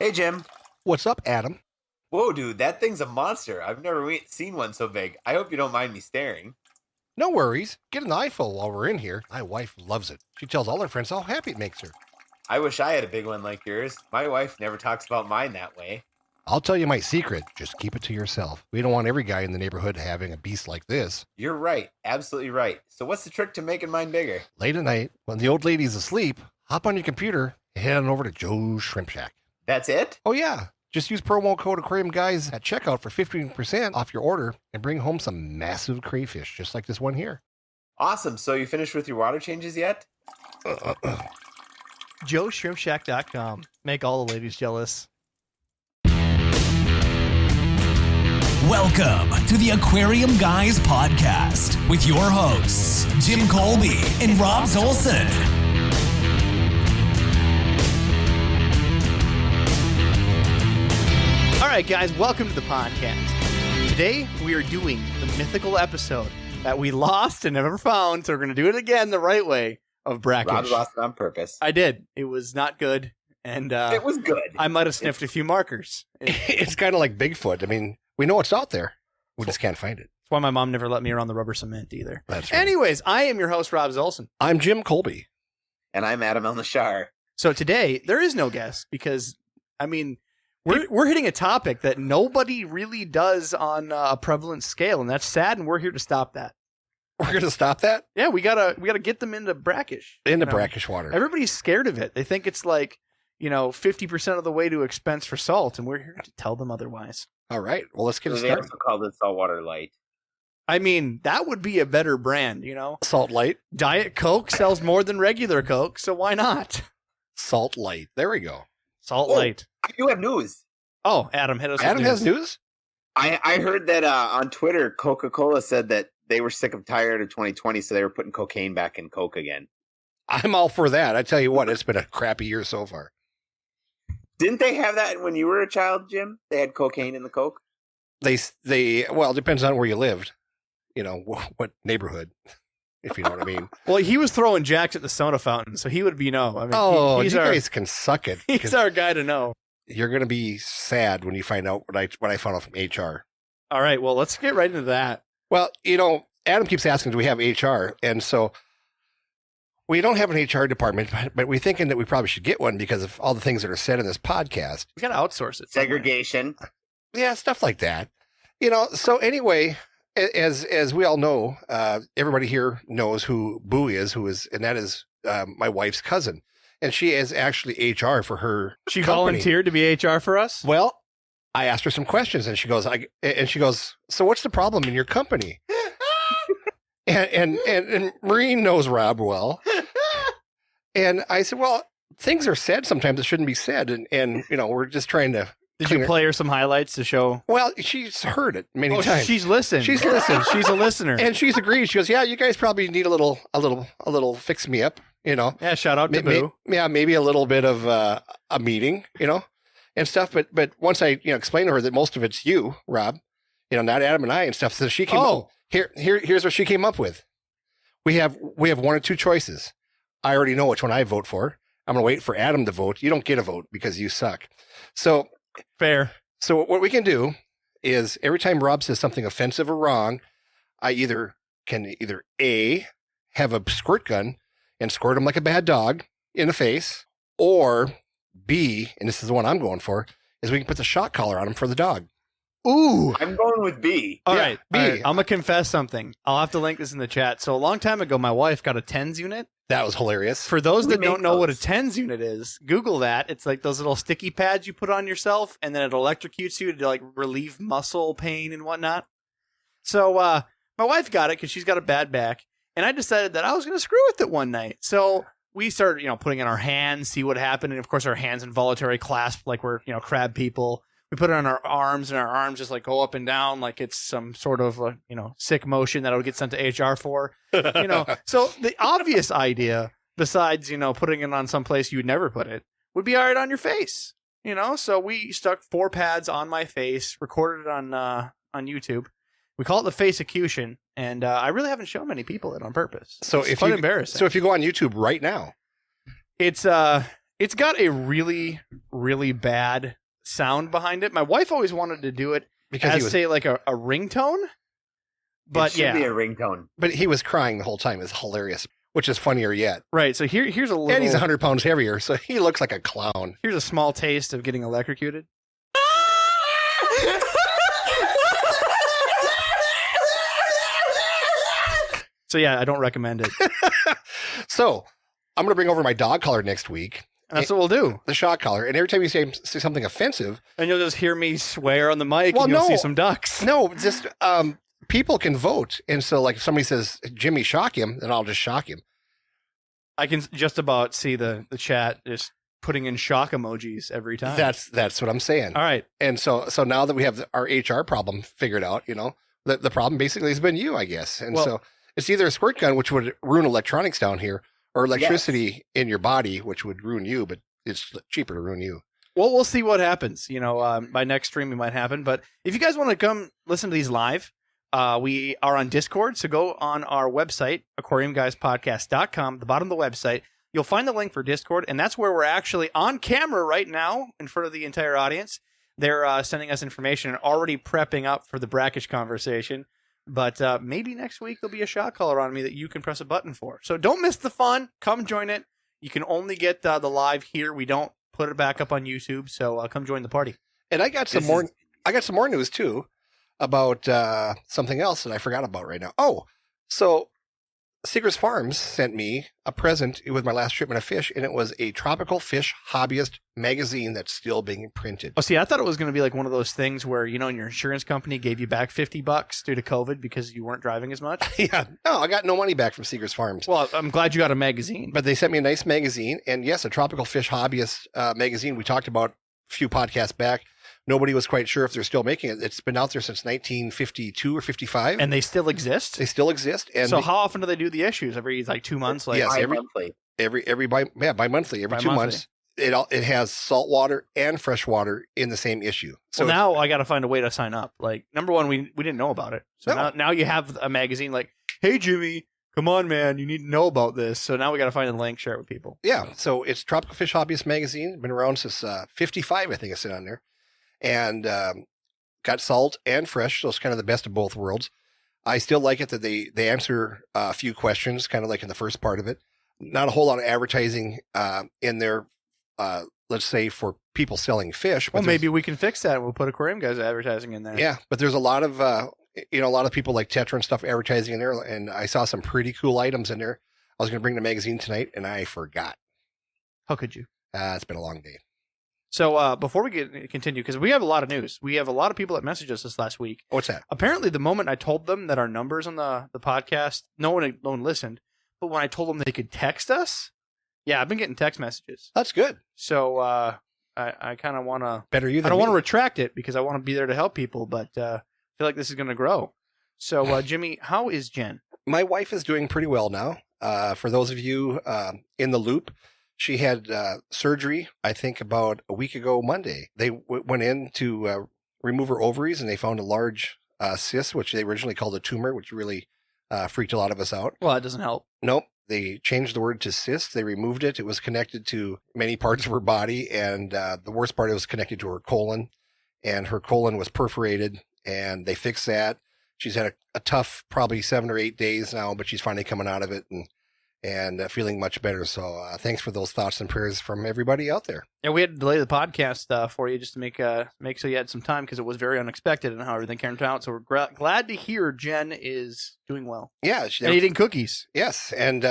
Hey, Jim. What's up, Adam? Whoa, dude, that thing's a monster. I've never seen one so big. I hope you don't mind me staring. No worries. Get an eyeful while we're in here. My wife loves it. She tells all her friends how happy it makes her. I wish I had a big one like yours. My wife never talks about mine that way. I'll tell you my secret. Just keep it to yourself. We don't want every guy in the neighborhood having a beast like this. You're right. Absolutely right. So what's the trick to making mine bigger? Late at night, when the old lady's asleep, hop on your computer and head on over to Joe's Shrimp Shack. That's it? Oh, yeah. Just use promo code AquariumGuys at checkout for 15% off your order and bring home some massive crayfish, just like this one here. Awesome. So you finished with your water changes yet? JoeShrimpShack.com. Make all the ladies jealous. Welcome to the Aquarium Guys podcast with your hosts, Jim Colby and Rob Zolson. All right, guys, welcome to the podcast. Today, we are doing the mythical episode that we lost and never found, so we're going to do it again the right way, of Brackish. Rob lost it on purpose. I did. It was not good, and it was good. I might have sniffed a few markers. It's kind of like Bigfoot. I mean, we know it's out there. We just can't find it. That's why my mom never let me around the rubber cement either. That's right. Anyways, I am your host, Rob Zolson. I'm Jim Colby. And I'm Adam El-Nashar. So today, there is no guest because, I mean, we're hitting a topic that nobody really does on a prevalent scale, and that's sad, and we're here to stop that. We're going to stop that? Yeah, we gotta get them into brackish. Into brackish water. Everybody's scared of it. They think it's like, 50% of the way to expense for salt, and we're here to tell them otherwise. All right. Well, let's get it They started. also called it saltwater light. I mean, that would be a better brand, Salt Light. Diet Coke sells more than regular Coke, so why not? Salt Light. There we go. Salt Oh. Light. I do have news. Oh, Adam, hit us. Adam with has news? I heard that on Twitter, Coca-Cola said that they were sick of tired of 2020, so they were putting cocaine back in Coke again. I'm all for that. I tell you what, it's been a crappy year so far. Didn't they have that when you were a child, Jim? They had cocaine in the Coke? Well, it depends on where you lived. What neighborhood, if you know what I mean. Well, he was throwing jacks at the soda fountain, so he would be know. I mean, you guys can suck it. He's our guy to know. You're going to be sad when you find out what I found out from HR. All right, well, let's get right into that. Well, Adam keeps asking, do we have HR? And so we don't have an HR department, but we're thinking that we probably should get one because of all the things that are said in this podcast. We got to outsource it. Segregation. Yeah, stuff like that. So anyway, as we all know, everybody here knows who Boo is, and that is my wife's cousin. And she is actually HR for her She company. volunteered to be HR for us? Well, I asked her some questions, and she goes, so what's the problem in your company? and Maureen knows Rob well. And I said, well, things are said sometimes that shouldn't be said. And we're just trying to. Did you play her some highlights to show? Well, she's heard it many times. She's listened. She's listened. She's a listener. And she's agreed. She goes, yeah, you guys probably need a little fix me up, Yeah, shout out to Boo. Maybe a little bit of a meeting, and stuff. But once I, explained to her that most of it's you, Rob, not Adam and I and stuff. So she came up. Here's what she came up with. We have one or two choices. I already know which one I vote for. I'm going to wait for Adam to vote. You don't get a vote because you suck. So fair. So what we can do is every time Rob says something offensive or wrong, I can either A, have a squirt gun and squirt him like a bad dog in the face, or B, and this is the one I'm going for, is we can put the shock collar on him for the dog. Ooh. I'm going with B. All right. B. All right. I'm going to confess something. I'll have to link this in the chat. So a long time ago, my wife got a TENS unit. That was hilarious. For those that don't know what a TENS unit is, Google that. It's like those little sticky pads you put on yourself, and then it electrocutes you to like relieve muscle pain and whatnot. So my wife got it because she's got a bad back, and I decided that I was going to screw with it one night. So we started, putting in our hands, see what happened, and of course our hands involuntary clasp like we're, crab people. We put it on our arms, and our arms just like go up and down like it's some sort of sick motion that I would get sent to HR for. So the obvious idea, besides putting it on some place you would never put it, would be all right on your face. So we stuck 4 pads on my face, recorded it on YouTube. We call it the faceacution, and I really haven't shown many people it on purpose. So it's quite embarrassing. So if you go on YouTube right now, it's It's got a really, really bad sound behind it. My wife always wanted to do it Because say like a ringtone. But it should be a ringtone. but he was crying the whole time. It's hilarious, which is funnier yet. right. So here's a little. And he's 100 pounds heavier, so he looks like a clown. Here's a small taste of getting electrocuted. So yeah, I don't recommend it. So I'm going to bring over my dog collar next week, And that's what we'll do. the shock collar. And every time you say something offensive, And you'll just hear me swear on the mic, Well, and you'll no. see some ducks. no, just people can vote. And so, like, if somebody says, Jimmy, shock him, then I'll just shock him. I can just about see the chat just putting in shock emojis every time. That's what I'm saying. All right. And so now that we have our HR problem figured out, the problem basically has been you, I guess. And Well- so it's either a squirt gun, which would ruin electronics down here, or electricity in your body, which would ruin you, but it's cheaper to ruin you. Well, we'll see what happens. By next stream it might happen. But if you guys want to come listen to these live, we are on Discord. So go on our website, aquariumguyspodcast.com, the bottom of the website. You'll find the link for Discord, and that's where we're actually on camera right now in front of the entire audience. They're sending us information and already prepping up for the Brackish conversation. But maybe next week there'll be a shot collar on me that you can press a button for. So don't miss the fun. Come join it. You can only get the live here. We don't put it back up on YouTube. So come join the party. And I got some more news too about something else that I forgot about right now. Oh, so Seeker's Farms sent me a present with my last shipment of fish, and it was a tropical fish hobbyist magazine that's still being printed. Oh, see, I thought it was going to be like one of those things where, and your insurance company gave you back $50 due to COVID because you weren't driving as much. Yeah, no, I got no money back from Seeker's Farms. Well, I'm glad you got a magazine. But they sent me a nice magazine, and yes, a tropical fish hobbyist magazine. We talked about a few podcasts back. Nobody was quite sure if they're still making it. It's been out there since 1952 or 55. And they still exist? They still exist. And so how often do they do the issues? Every 2 months? Like, yes, Bi-monthly. bi-monthly, every 2 months. It has salt water and fresh water in the same issue. So now I got to find a way to sign up. Like, number one, we didn't know about it. So now you have a magazine like, hey, Jimmy, come on, man, you need to know about this. So now we got to find a link, share it with people. Yeah, so it's Tropical Fish Hobbyist Magazine. Been around since 55, I think it's on there. And got salt and fresh, so it's kind of the best of both worlds. I still like it that they answer a few questions, kind of like in the first part of it. Not a whole lot of advertising in there, let's say, for people selling fish. But Well, maybe we can fix that. We'll put Aquarium Guys advertising in there. Yeah, but there's a lot of a lot of people like Tetra and stuff advertising in there, and I saw some pretty cool items in there. I was going to bring the magazine tonight, and I forgot. How could you? It's been a long day. So before we continue, because we have a lot of news. We have a lot of people that messaged us this last week. What's that? Apparently, the moment I told them that our numbers on the podcast, no one listened. But when I told them they could text us, yeah, I've been getting text messages. That's good. So I kind of want to... Better you than I don't me. want to retract it because I want to be there to help people, but I feel like this is going to grow. So, Jimmy, how is Jen? My wife is doing pretty well now. For those of you in the loop, she had surgery, I think, about a week ago Monday. They went in to remove her ovaries, and they found a large cyst, which they originally called a tumor, which really freaked a lot of us out. Well, that doesn't help. Nope. They changed the word to cyst. They removed it. It was connected to many parts of her body, and the worst part, it was connected to her colon, and her colon was perforated, and they fixed that. She's had a tough probably 7 or 8 days now, but she's finally coming out of it and feeling much better. So thanks for those thoughts and prayers from everybody out there. Yeah, we had to delay the podcast for you just to make so you had some time because it was very unexpected and how everything turned out. So we're glad to hear Jen is doing well. Yeah. And eating cookies. Yes. And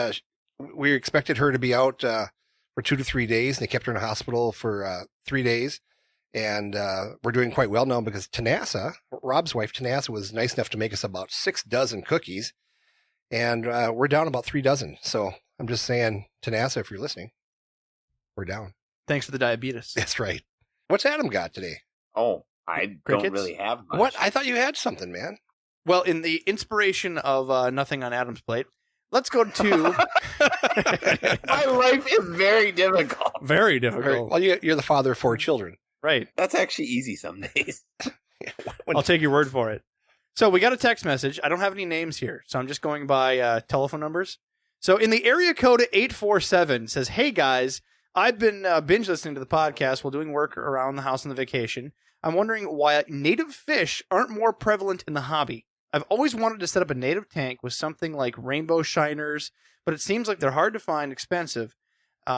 we expected her to be out for 2 to 3 days. And they kept her in the hospital for 3 days. And we're doing quite well now because Tanasa, Rob's wife, Tanasa, was nice enough to make us about 6 dozen cookies. And we're down about 3 dozen. So I'm just saying, Tanasa, if you're listening, we're down. Thanks for the diabetes. That's right. What's Adam got today? Oh, I Crickets? don't really have much. What? I thought you had something, man. Well, in the inspiration of nothing on Adam's plate, let's go to... My life is very difficult. Very difficult. Well, you're the father of 4 children. Right. That's actually easy some days. I'll take your word for it. So we got a text message. I don't have any names here, so I'm just going by telephone numbers. So in the area code 847 says, "Hey guys, I've been binge listening to the podcast while doing work around the house on the vacation. I'm wondering why native fish aren't more prevalent in the hobby. I've always wanted to set up a native tank with something like rainbow shiners, but it seems like they're hard to find, expensive.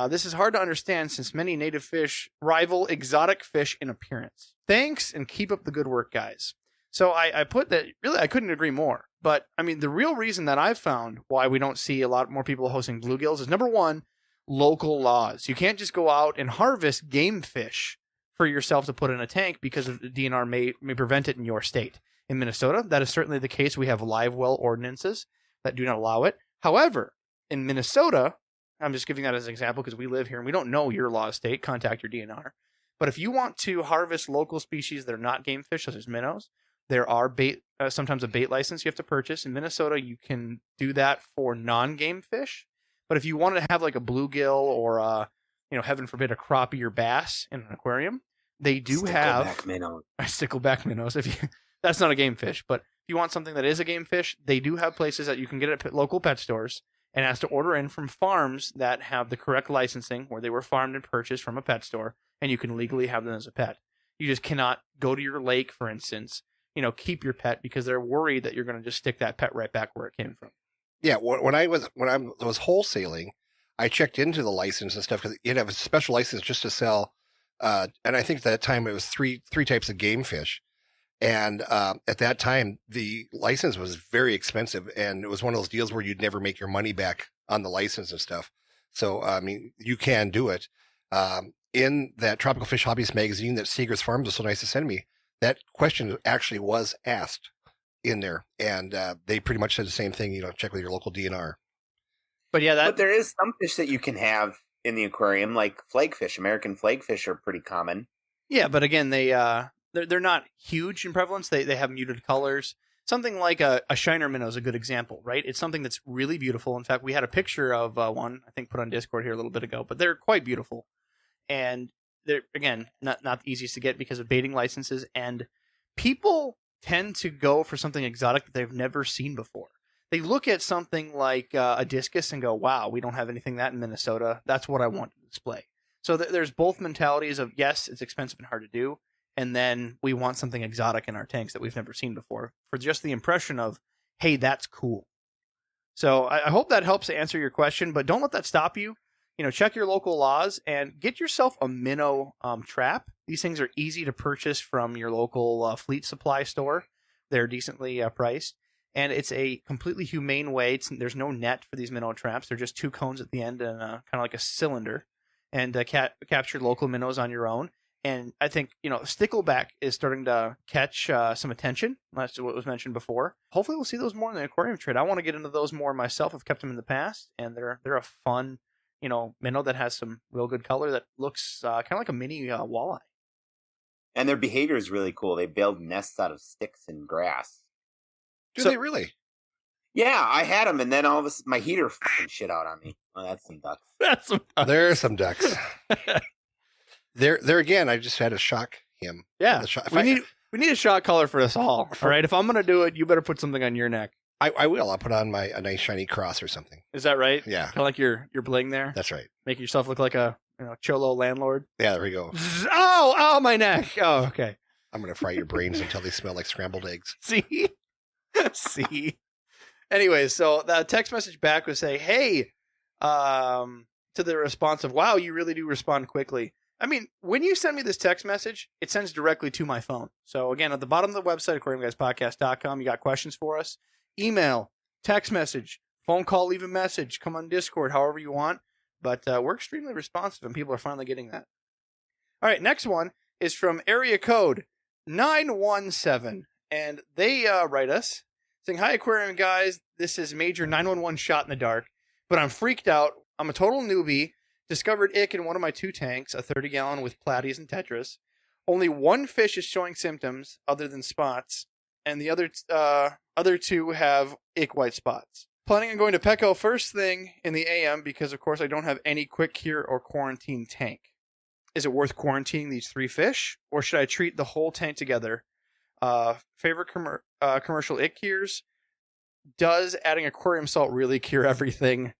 This is hard to understand since many native fish rival exotic fish in appearance. Thanks, and keep up the good work, guys. So I put that, really, I couldn't agree more. But, I mean, the real reason that I've found why we don't see a lot more people hosting bluegills is, number one, local laws. You can't just go out and harvest game fish for yourself to put in a tank because of the DNR may prevent it in your state. In Minnesota, that is certainly the case. We have live well ordinances that do not allow it. However, in Minnesota, I'm just giving that as an example because we live here and we don't know your law state. Contact your DNR. But if you want to harvest local species that are not game fish, such as minnows, there are sometimes a bait license you have to purchase. In Minnesota, you can do that for non-game fish. But if you wanted to have like a bluegill or, heaven forbid, a crappie or bass in an aquarium, they do have stickleback minnows. That's not a game fish, but if you want something that is a game fish, they do have places that you can get at local pet stores and ask to order in from farms that have the correct licensing where they were farmed and purchased from a pet store, and you can legally have them as a pet. You just cannot go to your lake, for instance, keep your pet because they're worried that you're going to just stick that pet right back where it came from. Yeah, when I was wholesaling, I checked into the license and stuff because you'd have a special license just to sell, and I think at that time it was three types of game fish. And at that time, the license was very expensive, and it was one of those deals where you'd never make your money back on the license and stuff. So, I mean, you can do it. In that Tropical Fish Hobbies magazine that Seeger's Farms was so nice to send me, that question actually was asked in there, and they pretty much said the same thing, check with your local DNR. But yeah, but there is some fish that you can have in the aquarium, like flagfish. American flagfish are pretty common. Yeah, but again, they're not huge in prevalence. They have muted colors. Something like a shiner minnow is a good example, right? It's something that's really beautiful. In fact, we had a picture of one, I think, put on Discord here a little bit ago, but they're quite beautiful. And they're, again, not the easiest to get because of baiting licenses. And people tend to go for something exotic that they've never seen before. They look at something like a discus and go, wow, we don't have anything that in Minnesota. That's what I want to display. So there's both mentalities of, yes, it's expensive and hard to do. And then we want something exotic in our tanks that we've never seen before for just the impression of, hey, that's cool. So I hope that helps to answer your question, but don't let that stop you. Check your local laws and get yourself a minnow trap. These things are easy to purchase from your local fleet supply store. They're decently priced. And it's a completely humane way. There's no net for these minnow traps. They're just two cones at the end and kind of like a cylinder. And capture local minnows on your own. And I think, stickleback is starting to catch some attention. That's what was mentioned before. Hopefully we'll see those more in the aquarium trade. I want to get into those more myself. I've kept them in the past, and they're a fun, minnow that has some real good color that looks kind of like a mini walleye. And their behavior is really cool. They build nests out of sticks and grass. Do they really? Yeah, I had them, and then all of a sudden my heater fucking shit out on me. Oh, that's some ducks. There are some ducks. There again, I just had to shock him. Yeah, we need a shock collar for us all. All right, if I'm gonna do it, you better put something on your neck. I will. I'll put on a nice shiny cross or something. Is that right? Yeah, kind of like your bling there. That's right. Make yourself look like a cholo landlord. Yeah, there we go. Oh, my neck. Oh, okay. I'm gonna fry your brains until they smell like scrambled eggs. See. Anyways, so the text message back would say, "Hey," to the response of, "Wow, you really do respond quickly." I mean, when you send me this text message, it sends directly to my phone. So again, at the bottom of the website, aquariumguyspodcast.com, you got questions for us. Email, text message, phone call, leave a message, come on Discord, however you want. But we're extremely responsive, and people are finally getting that. All right, next one is from area code 917. And they write us saying, "Hi, aquarium guys. This is major 911 shot in the dark, but I'm freaked out. I'm a total newbie. Discovered ick in one of my two tanks, a 30-gallon with platies and tetras. Only one fish is showing symptoms other than spots, and the other two have ick white spots. Planning on going to Petco first thing in the AM because, of course, I don't have any quick cure or quarantine tank. Is it worth quarantining these three fish, or should I treat the whole tank together? Favorite commercial ick cures? Does adding aquarium salt really cure everything?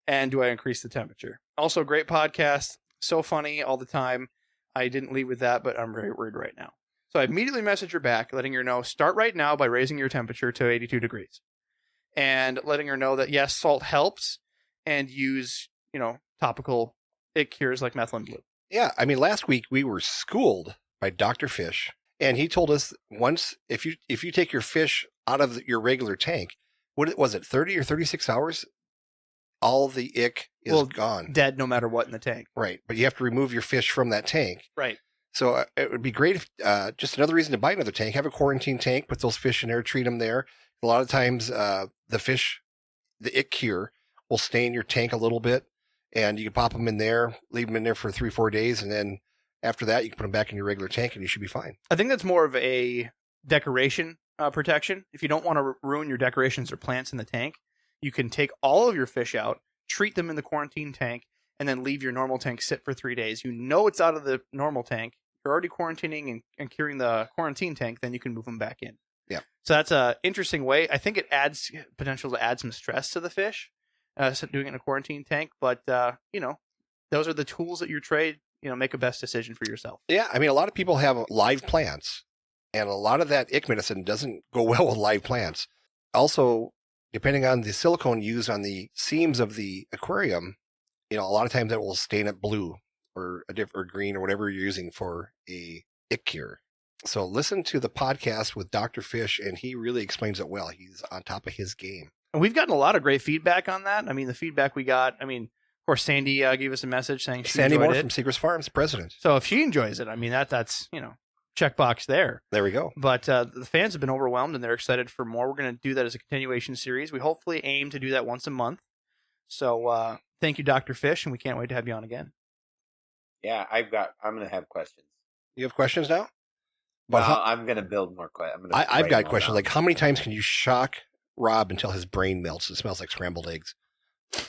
And do I increase the temperature? Also, great podcast. So funny all the time. I didn't lead with that, but I'm very worried right now. So I immediately messaged her back, letting her know, start right now by raising your temperature to 82 degrees. And letting her know that, yes, salt helps, and use, topical ick cures like methylene blue. Yeah, I mean, last week we were schooled by Dr. Fish, and he told us once if you take your fish out of your regular tank, what was it, 30 or 36 hours, all the ick is gone. Dead no matter what in the tank. Right, but you have to remove your fish from that tank. Right. So it would be great if, just another reason to buy another tank, have a quarantine tank, put those fish in there, treat them there. A lot of times the ick cure will stay in your tank a little bit, and you can pop them in there, leave them in there for 3-4 days, and then after that, you can put them back in your regular tank and you should be fine. I think that's more of a decoration protection. If you don't want to ruin your decorations or plants in the tank, you can take all of your fish out, treat them in the quarantine tank, and then leave your normal tank sit for 3 days. You know it's out of the normal tank. You're already quarantining and curing the quarantine tank, then you can move them back in. Yeah. So that's an interesting way. I think it adds potential to add some stress to the fish, doing it in a quarantine tank. But, those are the tools at your trade. Make a best decision for yourself. Yeah, I mean, a lot of people have live plants, and a lot of that ick medicine doesn't go well with live plants. Also, depending on the silicone used on the seams of the aquarium, a lot of times that will stain it blue or or green or whatever you're using for a ick cure. So listen to the podcast with Dr. Fish, and he really explains it well. He's on top of his game. And we've gotten a lot of great feedback on that. I mean, the feedback we got, of course, Sandy gave us a message saying she Sandy enjoyed Moore it. From Seegers Farms, president. So if she enjoys it, that's checkbox there. There we go. But the fans have been overwhelmed, and they're excited for more. We're going to do that as a continuation series. We hopefully aim to do that once a month. So thank you, Dr. Fish, and we can't wait to have you on again. Yeah, I'm going to have questions. You have questions now? But I'm going to build more questions. I've got questions. Down. Like, how many times can you shock Rob until his brain melts? It smells like scrambled eggs.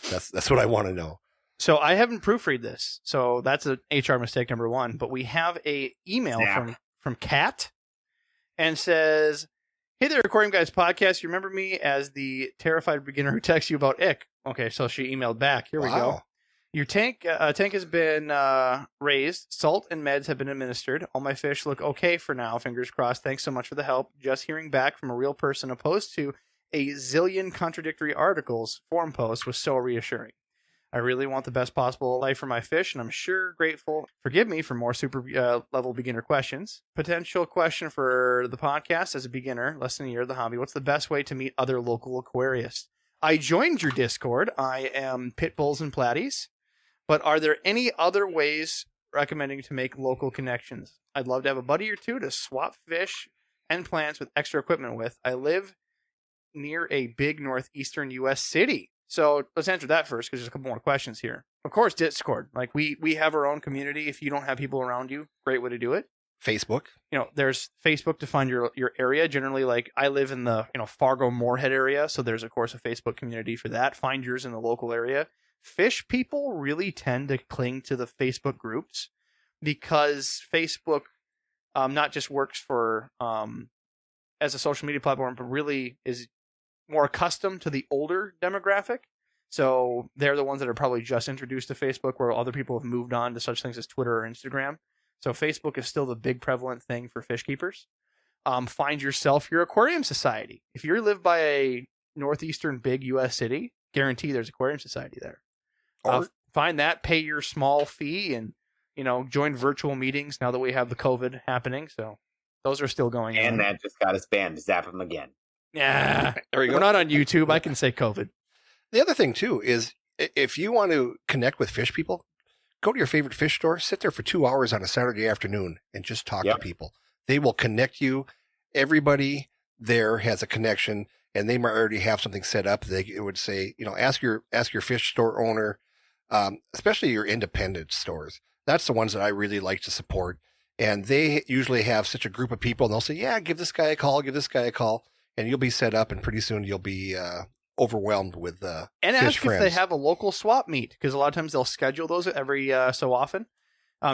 That's what I want to know. So I haven't proofread this. So that's an HR mistake number one. But we have a email from Kat, and says, "Hey there, Aquarium Guys podcast. You remember me as the terrified beginner who texts you about ick?" Okay, so she emailed back. Here we go. Your tank has been raised. Salt and meds have been administered. All my fish look okay for now. Fingers crossed. Thanks so much for the help. Just hearing back from a real person opposed to a zillion contradictory articles forum posts was so reassuring. I really want the best possible life for my fish, and I'm sure grateful. Forgive me for more super level beginner questions. Potential question for the podcast: as a beginner, less than a year of the hobby, what's the best way to meet other local aquarists? I joined your Discord. I am Pitbulls and Platties. But are there any other ways recommending to make local connections? I'd love to have a buddy or two to swap fish and plants with extra equipment with. I live near a big northeastern U.S. city. So let's answer that first, because there's a couple more questions here. Of course, Discord. Like we have our own community. If you don't have people around you, great way to do it. Facebook. There's Facebook to find your area. Generally, like I live in the Fargo-Moorhead area, so there's of course a Facebook community for that. Find yours in the local area. Fish people really tend to cling to the Facebook groups because Facebook not just works for as a social media platform, but really is more accustomed to the older demographic. So they're the ones that are probably just introduced to Facebook, where other people have moved on to such things as Twitter or Instagram. So Facebook is still the big prevalent thing for fish keepers. Find yourself your aquarium society. If you live by a northeastern big U.S. city, guarantee there's aquarium society there. Find that, pay your small fee, and join virtual meetings now that we have the COVID happening. So those are still going on. And that just got us banned. Zap them again. Yeah, there we go. We're not on YouTube. I can say COVID. The other thing too is if you want to connect with fish people, go to your favorite fish store, sit there for 2 hours on a Saturday afternoon, and just talk to people. They will connect you. Everybody there has a connection, and they might already have something set up. They would say, ask your fish store owner. Especially your independent stores. That's the ones that I really like to support. And they usually have such a group of people, and they'll say, yeah, give this guy a call, and you'll be set up, and pretty soon you'll be overwhelmed with and fish ask friends. If they have a local swap meet, because a lot of times they'll schedule those every so often,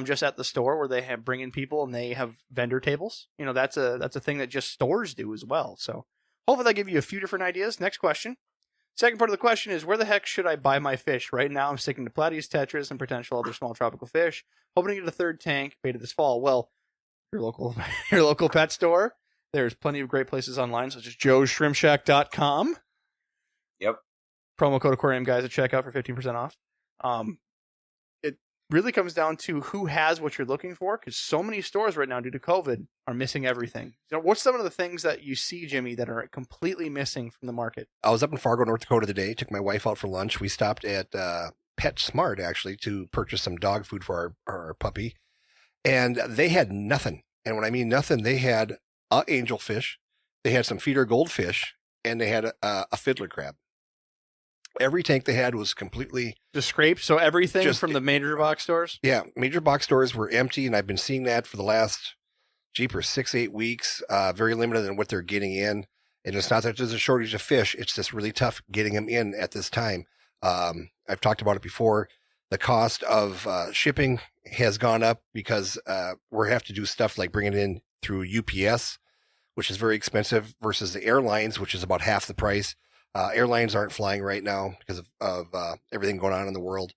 just at the store where they bring in people and they have vendor tables. That's a thing that just stores do as well. So hopefully that give you a few different ideas. Next question. Second part of the question is, where the heck should I buy my fish? Right now, I'm sticking to Platyus tetras and potential other small tropical fish. Hoping to get a third tank baited this fall. Well, your local pet store. There's plenty of great places online, such as joeshrimpshack.com. Yep. Promo code Aquarium Guys at checkout for 15% off. It really comes down to who has what you're looking for, because so many stores right now, due to COVID, are missing everything. What's some of the things that you see, Jimmy, that are completely missing from the market? I was up in Fargo, North Dakota today. Took my wife out for lunch. We stopped at PetSmart, actually, to purchase some dog food for our puppy. And they had nothing. And when I mean nothing, they had a angelfish, they had some feeder goldfish, and they had a fiddler crab. Every tank they had was completely just scraped. So everything from the major box stores? Yeah, major box stores were empty, and I've been seeing that for the last, 6-8 weeks. Very limited in what they're getting in. And it's not that there's a shortage of fish. It's just really tough getting them in at this time. I've talked about it before. The cost of shipping has gone up because we have to do stuff like bring it in through UPS, which is very expensive, versus the airlines, which is about half the price. Airlines aren't flying right now because of everything going on in the world.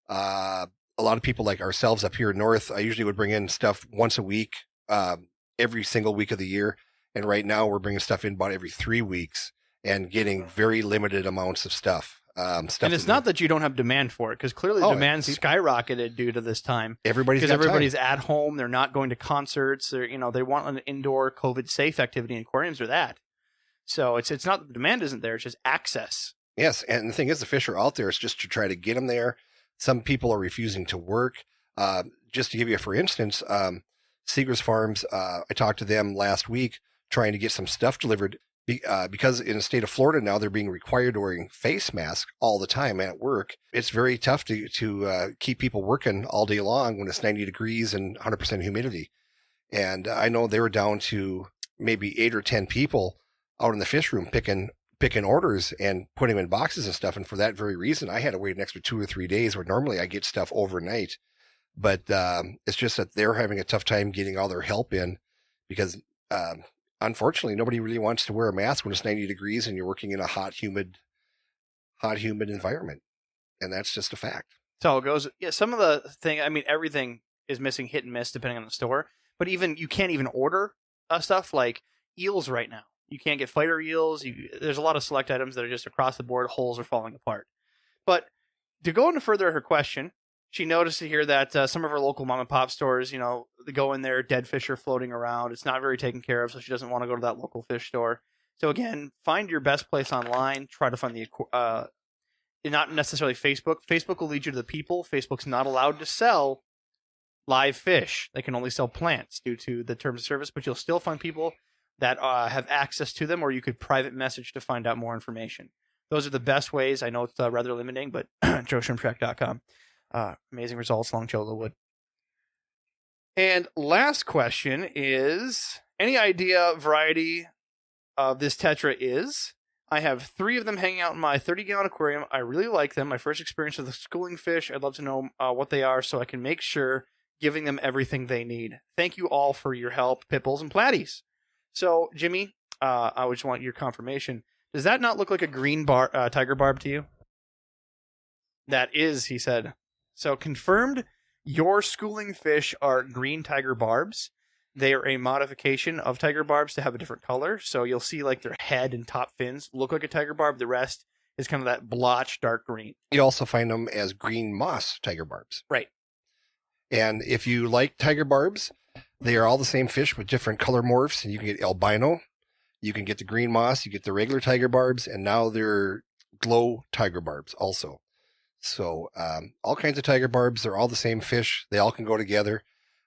A lot of people like ourselves up here north, I usually would bring in stuff once a week, every single week of the year. And right now we're bringing stuff in about every 3 weeks and getting very limited amounts of stuff. And it's not that you don't have demand for it, because clearly demand's skyrocketed due to this time. Everybody's at home. They're not going to concerts. They want an indoor COVID safe activity, and aquariums are that. So it's not that the demand isn't there. It's just access. Yes. And the thing is, the fish are out there. It's just to try to get them there. Some people are refusing to work. Just to give you, for instance, Seeger's Farms, I talked to them last week trying to get some stuff delivered. Because in the state of Florida now, they're being required to wearing face masks all the time at work. It's very tough to keep people working all day long when it's 90 degrees and 100% humidity. And I know they were down to maybe 8 or 10 people out in the fish room picking orders and putting them in boxes and stuff. And for that very reason, I had to wait an extra 2 or 3 days where normally I get stuff overnight. But it's just that they're having a tough time getting all their help in because unfortunately, nobody really wants to wear a mask when it's 90 degrees and you're working in a hot, humid environment. And that's just a fact. That's how it goes. Yeah, some of the everything is missing, hit and miss depending on the store. But you can't even order stuff like eels right now. You can't get fighter eels. There's a lot of select items that are just across the board. Holes are falling apart. But to go into further her question, she noticed here that some of her local mom and pop stores, they go in there, dead fish are floating around. It's not very taken care of, so she doesn't want to go to that local fish store. So again, find your best place online. Try to find not necessarily Facebook. Facebook will lead you to the people. Facebook's not allowed to sell live fish. They can only sell plants due to the terms of service, but you'll still find people that have access to them, or you could private message to find out more information. Those are the best ways. I know it's rather limiting, but joeshrimpshack.com. Amazing results, Long Cholo Wood. And last question is, any idea variety of this tetra is? I have 3 of them hanging out in my 30-gallon aquarium. I really like them. My first experience with the schooling fish. I'd love to know what they are so I can make sure giving them everything they need. Thank you all for your help, Pitbulls and Platties. So, Jimmy, I just want your confirmation. Does that not look like a green tiger barb to you? That is, he said. So confirmed, your schooling fish are green tiger barbs. They are a modification of tiger barbs to have a different color. So you'll see like their head and top fins look like a tiger barb. The rest is kind of that blotch dark green. You also find them as green moss tiger barbs. Right. And if you like tiger barbs, they are all the same fish with different color morphs. And you can get albino, you can get the green moss, you get the regular tiger barbs, and now they're glow tiger barbs also. So all kinds of tiger barbs. They're all the same fish. They all can go together.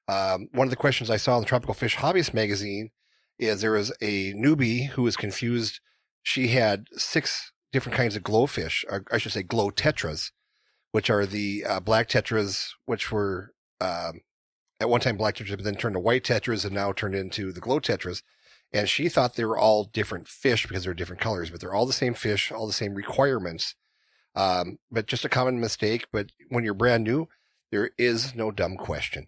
One of the questions I saw in the Tropical Fish Hobbyist magazine is there was a newbie who was confused. She had 6 different kinds of glowfish, or I should say glow tetras, which are the black tetras, which were at one time black tetras, but then turned to white tetras and now turned into the glow tetras. And she thought they were all different fish because they're different colors, but they're all the same fish, all the same requirements. But just a common mistake. But when you're brand new, there is no dumb question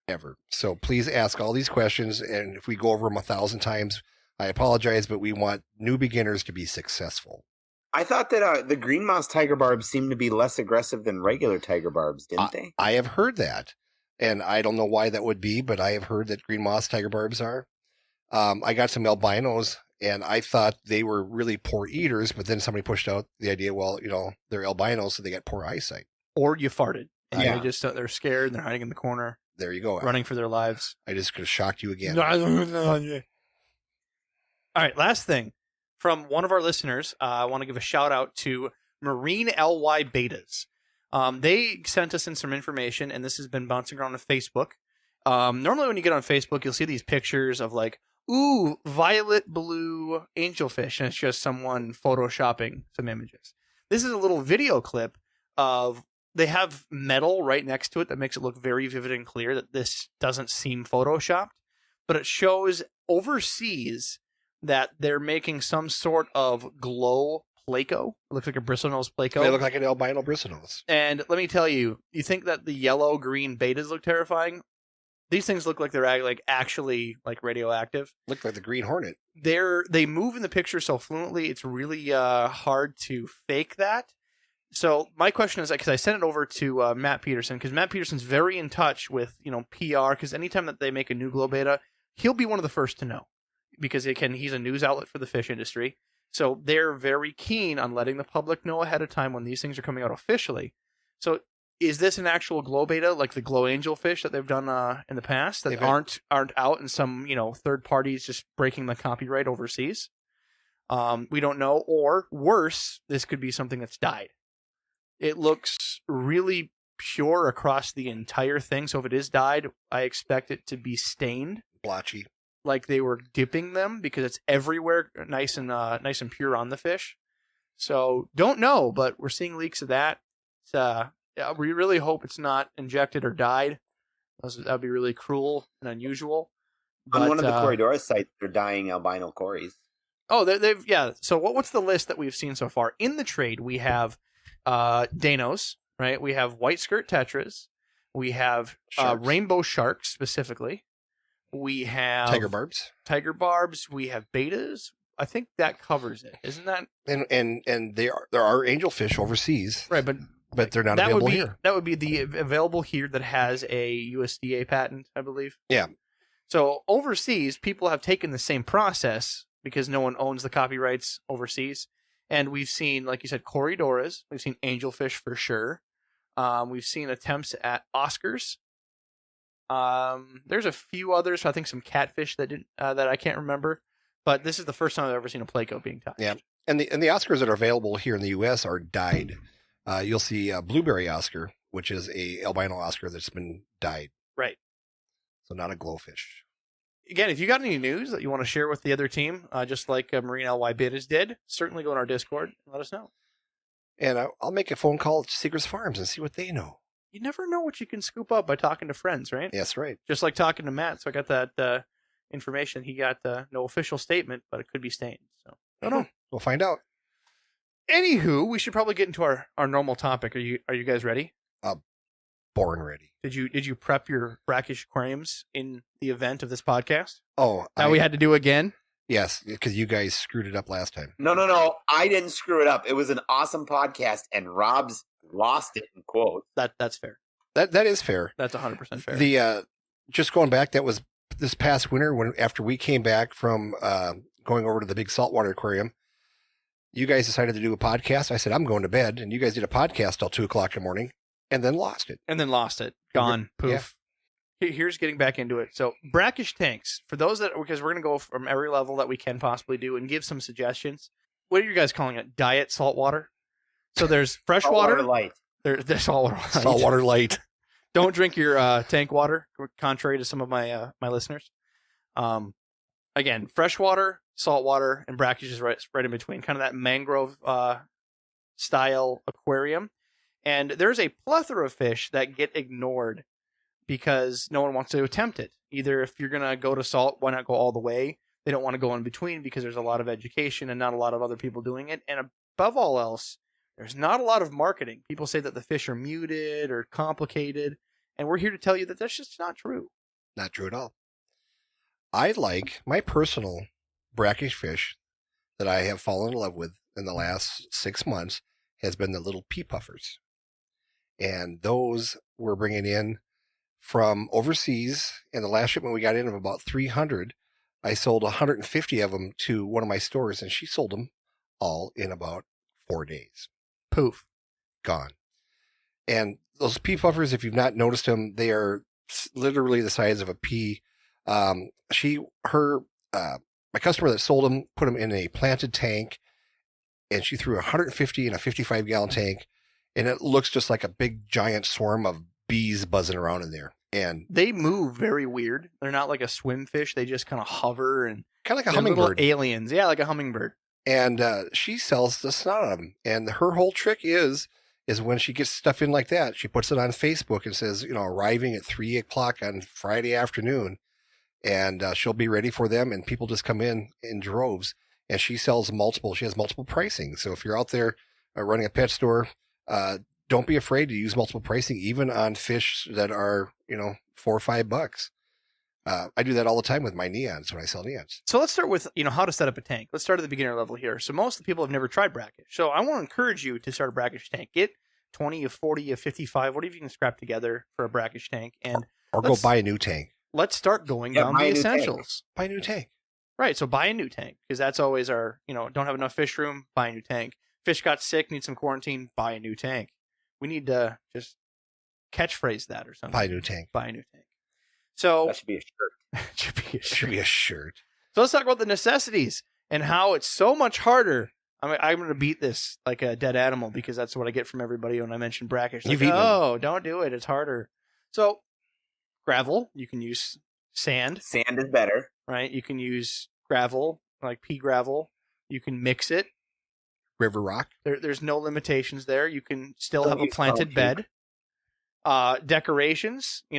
ever. So please ask all these questions. And if we go over them 1,000 times, I apologize, but we want new beginners to be successful. I thought that the green moss tiger barbs seemed to be less aggressive than regular tiger barbs, didn't they? I have heard that, and I don't know why that would be, but I have heard that green moss tiger barbs are. I got some albinos, and I thought they were really poor eaters, but then somebody pushed out the idea, well, they're albinos, so they got poor eyesight. Or you farted. And Yeah. they're scared and they're hiding in the corner, There you go. running for their lives. I just could have shocked you again. All right, last thing. From one of our listeners, I want to give a shout out to Marine LY Betas. They sent us in some information, and this has been bouncing around on Facebook. Normally when you get on Facebook, you'll see these pictures of like, ooh, violet blue angelfish, and it's just someone photoshopping some images. This is a little video clip of, they have metal right next to it that makes it look very vivid and clear that this doesn't seem photoshopped, but it shows overseas that they're making some sort of glow placo. It looks like a bristlenose placo. They look like an albino bristlenose. And let me tell you, you think that the yellow-green betas look terrifying? These things look like they're actually radioactive. Look like the green hornet. They move in the picture so fluently, it's really hard to fake that. So my question is, because I sent it over to Matt Peterson, because Matt Peterson's very in touch with PR, because anytime that they make a new glow beta, he'll be one of the first to know, because he's a news outlet for the fish industry. So they're very keen on letting the public know ahead of time when these things are coming out officially. So is this an actual glow beta, like the glow angelfish that they've done in the past, that aren't out, and some third parties just breaking the copyright overseas? We don't know. Or worse, this could be something that's dyed. It looks really pure across the entire thing. So if it is dyed, I expect it to be stained, blotchy, like they were dipping them, because it's everywhere, nice and pure on the fish. So don't know, but we're seeing leaks of that. We really hope it's not injected or dyed. That would be really cruel and unusual. On one of the Corridora sites, they're dyeing albino cories. Oh, they've yeah. So what's the list that we've seen so far in the trade? We have Danos, right? We have white skirt tetras. We have rainbow sharks specifically. We have tiger barbs. We have betas. I think that covers it, isn't that? And there are angelfish overseas, right? But they're not available here. That would be the available here that has a USDA patent, I believe. Yeah. So overseas, people have taken the same process because no one owns the copyrights overseas. And we've seen, like you said, Corridoras. We've seen angelfish for sure. We've seen attempts at Oscars. There's a few others. I think some catfish that I can't remember. But this is the first time I've ever seen a placo being touched. Yeah, and the Oscars that are available here in the U.S. are dyed. You'll see a blueberry Oscar, which is a albino Oscar that's been dyed. Right. So not a glowfish. Again, if you got any news that you want to share with the other team, just like Marine LY Bitters did, certainly go in our Discord and let us know. And I'll make a phone call to Secrets Farms and see what they know. You never know what you can scoop up by talking to friends, right? Yes, right. Just like talking to Matt. So I got that information. He got no official statement, but it could be stained. So I don't know. We'll find out. Anywho, we should probably get into our normal topic. Are you guys ready? Born ready. Did you prep your brackish aquariums in the event of this podcast? Oh, we had to do again? Yes, because you guys screwed it up last time. No. I didn't screw it up. It was an awesome podcast, and Rob's lost it in quotes. That's fair. That is fair. That's 100% fair. The just going back, that was this past winter after we came back from going over to the big saltwater aquarium. You guys decided to do a podcast. I said, I'm going to bed. And you guys did a podcast till 2:00 in the morning and then lost it. Gone. Poof. Yeah. Here's getting back into it. So brackish tanks, for those because we're going to go from every level that we can possibly do and give some suggestions. What are you guys calling it? Diet saltwater? So there's freshwater. Saltwater light. There's saltwater light. Saltwater light. Don't drink your tank water, contrary to some of my listeners. Again, freshwater, saltwater, and brackish is right in between, kind of that mangrove style aquarium. And there's a plethora of fish that get ignored because no one wants to attempt it. Either if you're going to go to salt, why not go all the way? They don't want to go in between because there's a lot of education and not a lot of other people doing it. And above all else, there's not a lot of marketing. People say that the fish are muted or complicated, and we're here to tell you that that's just not true. Not true at all. I like my personal brackish fish that I have fallen in love with in the last 6 months has been the little pea puffers. And those we're bringing in from overseas. And the last shipment we got in of about 300, I sold 150 of them to one of my stores, and she sold them all in about 4 days. Poof. Gone. And those pea puffers, if you've not noticed them, they are literally the size of a pea. My customer that sold them put them in a planted tank, and she threw 150 in a 55-gallon tank, and it looks just like a big giant swarm of bees buzzing around in there. And they move very weird. They're not like a swim fish. They just kind of hover and kind of like a they're hummingbird. Little aliens. Yeah, like a hummingbird. And she sells the snot out of them. And her whole trick is when she gets stuff in like that, she puts it on Facebook and says, arriving at 3 o'clock on Friday afternoon, and she'll be ready for them. And people just come in droves, and she sells multiple. She has multiple pricing. So if you're out there running a pet store, don't be afraid to use multiple pricing, even on fish that are, $4 or $5. I do that all the time with my neons when I sell neons. So let's start with, how to set up a tank. Let's start at the beginner level here. So most of the people have never tried brackish. So I want to encourage you to start a brackish tank. Get 20, a 40, a 55, whatever you can scrap together for a brackish tank. And or go buy a new tank. Let's start going down the essentials. Buy a new tank. Right. So buy a new tank, because that's always our, don't have enough fish room, buy a new tank. Fish got sick, need some quarantine, buy a new tank. We need to just catchphrase that or something. Buy a new tank. Buy a new tank. So that should be a shirt. Should be a shirt. So let's talk about the necessities and how it's so much harder. I'm going to beat this like a dead animal, because that's what I get from everybody when I mention brackish. Like, don't do it. It's harder. So gravel, you can use sand. Sand is better. Right? You can use gravel, like pea gravel. You can mix it. River rock. There's no limitations there. You can still have a planted bed. Decorations, I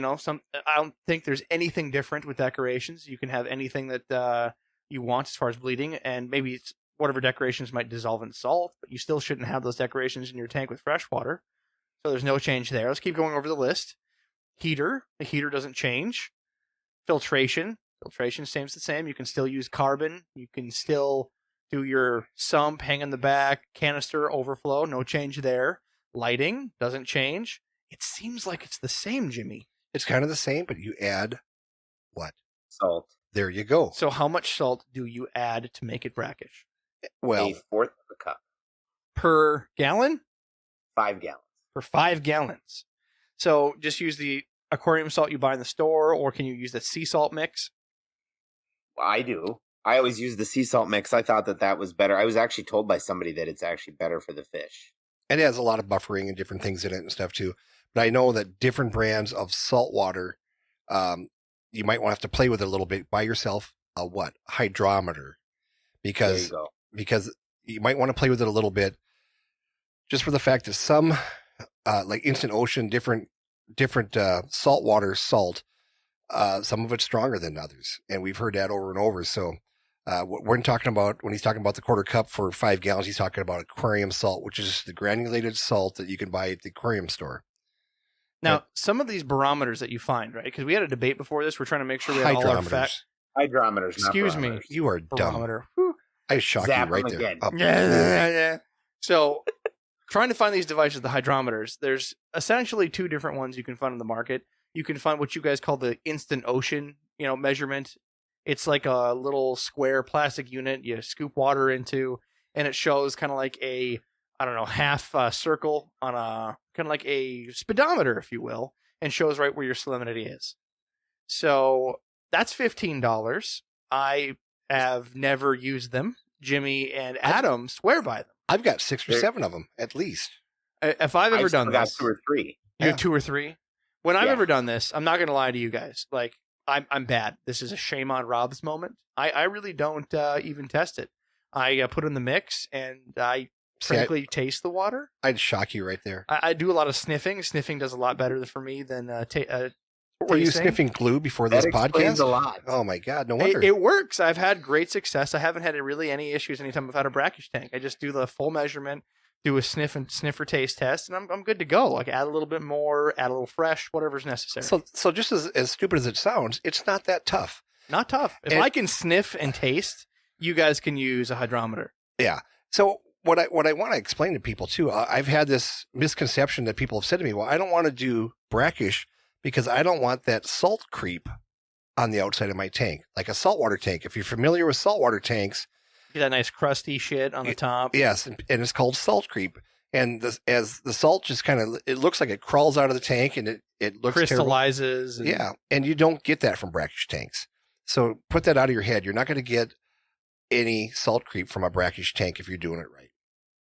don't think there's anything different with decorations. You can have anything that you want as far as bleeding, and maybe it's whatever decorations might dissolve in salt, but you still shouldn't have those decorations in your tank with fresh water. So there's no change there. Let's keep going over the list. Heater. The heater doesn't change. Filtration stays the same. You can still use carbon. You can still do your sump, hang in the back, canister, overflow. No change there. Lighting doesn't change. It seems like it's the same, Jimmy. It's kind of the same, but you add what? Salt. There you go. So how much salt do you add to make it brackish? Well, 1/4 of a cup. Per gallon? 5 gallons. For 5 gallons. So just use the aquarium salt you buy in the store, or can you use the sea salt mix? I do. I always use the sea salt mix. I thought that was better. I was actually told by somebody that it's actually better for the fish. And it has a lot of buffering and different things in it and stuff too. But I know that different brands of salt water, you might want to have to play with it a little bit. Buy yourself a hydrometer, because you might want to play with it a little bit, just for the fact that some, like Instant Ocean, different saltwater salt, some of it's stronger than others, and we've heard that over and over. So we're talking about, when he's talking about the 1/4 cup for 5 gallons, he's talking about aquarium salt, which is the granulated salt that you can buy at the aquarium store. Now, some of these barometers that you find, right? Because we had a debate before this. We're trying to make sure we have all our facts. Hydrometers. Excuse me. You are dumb. Barometer. I shock you right there. Again. Yeah. So, trying to find these devices, the hydrometers, there's essentially 2 different ones you can find on the market. You can find what you guys call the Instant Ocean, measurement. It's like a little square plastic unit you scoop water into, and it shows kind of like a, half circle on a kind of like a speedometer, if you will, and shows right where your salinity is. So that's $15. I have never used them. Jimmy and Adam swear by them. I've got 6 or 7 of them at least. If I've ever done this, 2 or 3. You have 2 or 3. When I've ever done this, I'm not going to lie to you guys. Like, I'm bad. This is a shame on Rob's moment. I really don't even test it. I put it in the mix, and I frankly taste the water. I'd shock you right there. I do a lot of sniffing. Sniffing does a lot better for me than Were you sniffing glue before this podcast? A lot. Oh my God, no wonder. It works. I've had great success. I haven't had really any issues anytime I've had a brackish tank. I just do the full measurement, do a sniffer taste test, and I'm good to go. Like, add a little bit more, add a little fresh, whatever's necessary. So just as stupid as it sounds, it's not that tough. Not tough. If I can sniff and taste, you guys can use a hydrometer. Yeah. So what I want to explain to people too, I've had this misconception that people have said to me, well, I don't want to do brackish because I don't want that salt creep on the outside of my tank, like a saltwater tank. If you're familiar with saltwater tanks, Get that nice crusty shit on the top. yes, and it's called salt creep. And as the salt just kind of, it looks like it crawls out of the tank and it looks crystallizes. terrible. Yeah, and you don't get that from brackish tanks. So put that out of your head. You're not going to get any salt creep from a brackish tank if you're doing it right.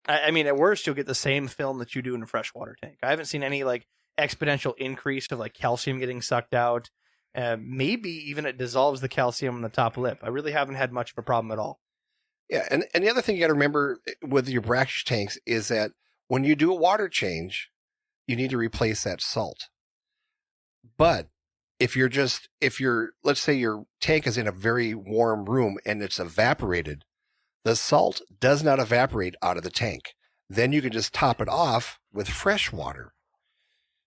I mean, at worst, you'll get the same film that you do in a freshwater tank. I haven't seen any like exponential increase of like calcium getting sucked out. Maybe even it dissolves the calcium on the top lip. I really haven't had much of a problem at all. Yeah, and the other thing you got to remember with your brackish tanks is that when you do a water change, you need to replace that salt. But if let's say your tank is in a very warm room and it's evaporated, the salt does not evaporate out of the tank. Then you can just top it off with fresh water.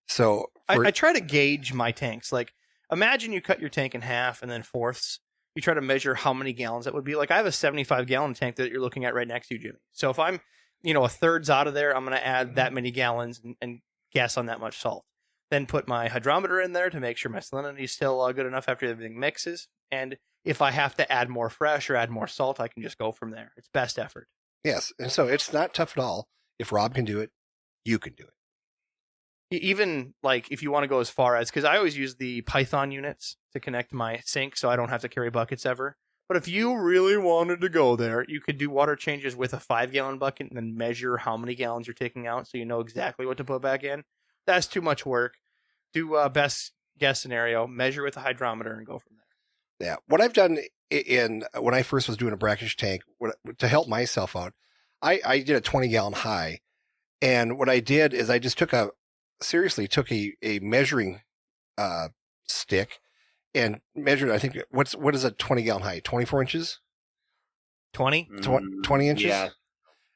So I try to gauge my tanks. Like, imagine you cut your tank in half and then fourths. You try to measure how many gallons that would be. Like, I have a 75-gallon tank that you're looking at right next to you, Jimmy. So if I'm, a third's out of there, I'm going to add that many gallons and guess on that much salt. Then put my hydrometer in there to make sure my salinity is still good enough after everything mixes. And if I have to add more fresh or add more salt, I can just go from there. It's best effort. Yes, and so it's not tough at all. If Rob can do it, you can do it. Even like if you want to go as far as, because I always use the Python units to connect my sink so I don't have to carry buckets ever. But if you really wanted to go there, you could do water changes with a 5-gallon bucket and then measure how many gallons you're taking out so you know exactly what to put back in. That's too much work. Do best guess scenario, measure with a hydrometer and go from there. Yeah. What I've done when I first was doing a brackish tank to help myself out, I did a 20-gallon high. And what I did is I just took a measuring stick and measured, I think, what is a 20-gallon high? 24 inches? 20? 20 inches? Yeah.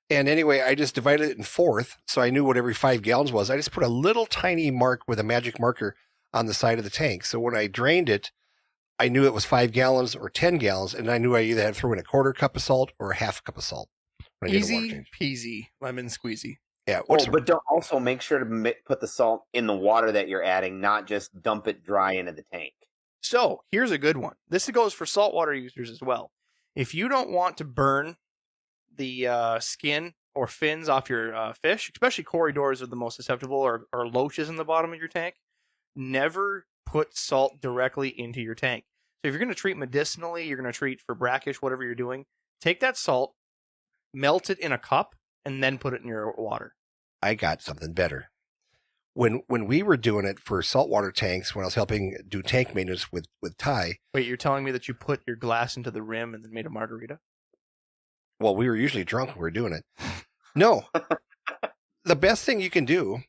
And anyway, I just divided it in fourth, so I knew what every 5 gallons was. I just put a little tiny mark with a magic marker on the side of the tank. So when I drained it, I knew it was 5 gallons or 10 gallons, and I knew I either had to throw in a quarter cup of salt or a half cup of salt. Easy peasy, lemon squeezy. Yeah. But don't also make sure to put the salt in the water that you're adding, not just dump it dry into the tank. So here's a good one. This goes for saltwater users as well. If you don't want to burn the skin or fins off your fish, especially corridors are the most susceptible, or loaches in the bottom of your tank, never put salt directly into your tank. So if you're going to treat medicinally, you're going to treat for brackish, whatever you're doing, take that salt, melt it in a cup, and then put it in your water. I got something better. When we were doing it for saltwater tanks, when I was helping do tank maintenance with Ty. Wait, you're telling me that you put your glass into the rim and then made a margarita? Well, we were usually drunk when we were doing it. No. The best thing you can do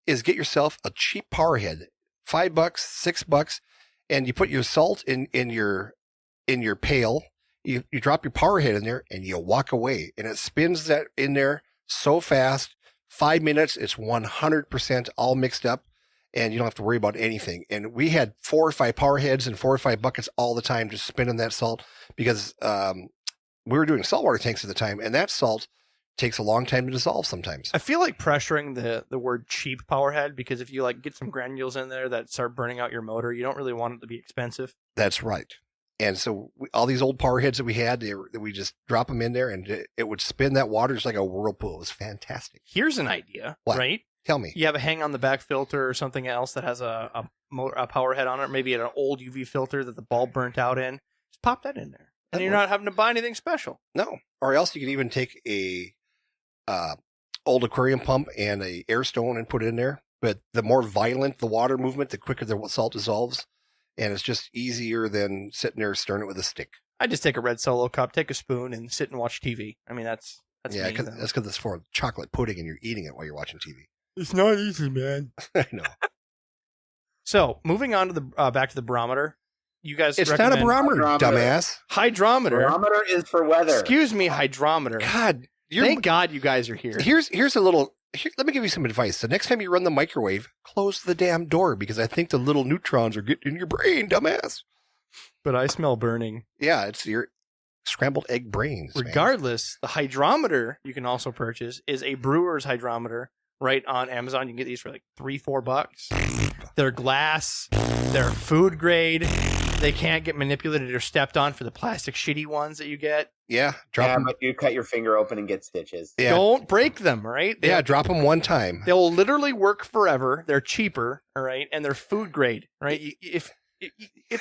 is get yourself a cheap power head, $5, $6, and you put your salt in your pail. You drop your power head in there and you walk away, and it spins that in there so fast. 5 minutes, it's 100% all mixed up, and you don't have to worry about anything. And we had 4 or 5 power heads and 4 or 5 buckets all the time just spinning that salt, because we were doing saltwater tanks at the time, and that salt takes a long time to dissolve sometimes. I feel like pressuring the word cheap power head, because if you like get some granules in there that start burning out your motor, you don't really want it to be expensive. That's right. And so all these old power heads that we had, we just drop them in there, and it would spin that water just like a whirlpool. It was fantastic. Here's an idea, What? right? Tell me. You have a hang on the back filter or something else that has a power head on it, maybe an old UV filter that the bulb burnt out in. Just pop that in there, and you're not having to buy anything special. No. Or else you can even take a old aquarium pump and a air stone and put it in there. But the more violent the water movement, the quicker the salt dissolves. And it's just easier than sitting there stirring it with a stick. I just take a red Solo cup, take a spoon, and sit and watch TV. I mean, that's yeah, me, that's because it's for chocolate pudding and you're eating it while you're watching TV. It's not easy, man. I know. So, moving on to the back to the barometer. You guys, it's not a barometer, dumbass. Hydrometer. Barometer is for weather. Excuse me, hydrometer. God, thank God you guys are here. Here's a little. Let me give you some advice. The next time you run the microwave, close the damn door, because I think the little neutrons are getting in your brain, dumbass. But I smell burning. Yeah, it's your scrambled egg brains. Man. Regardless, the hydrometer you can also purchase is a brewer's hydrometer right on Amazon. You can get these for like $3-4. They're glass. They're food grade. They can't get manipulated or stepped on for the plastic shitty ones that you get. Yeah, drop them. But you cut your finger open and get stitches. Yeah. Don't break them, right? Yeah, drop them one time. They'll literally work forever. They're cheaper, all right, and they're food grade, right? If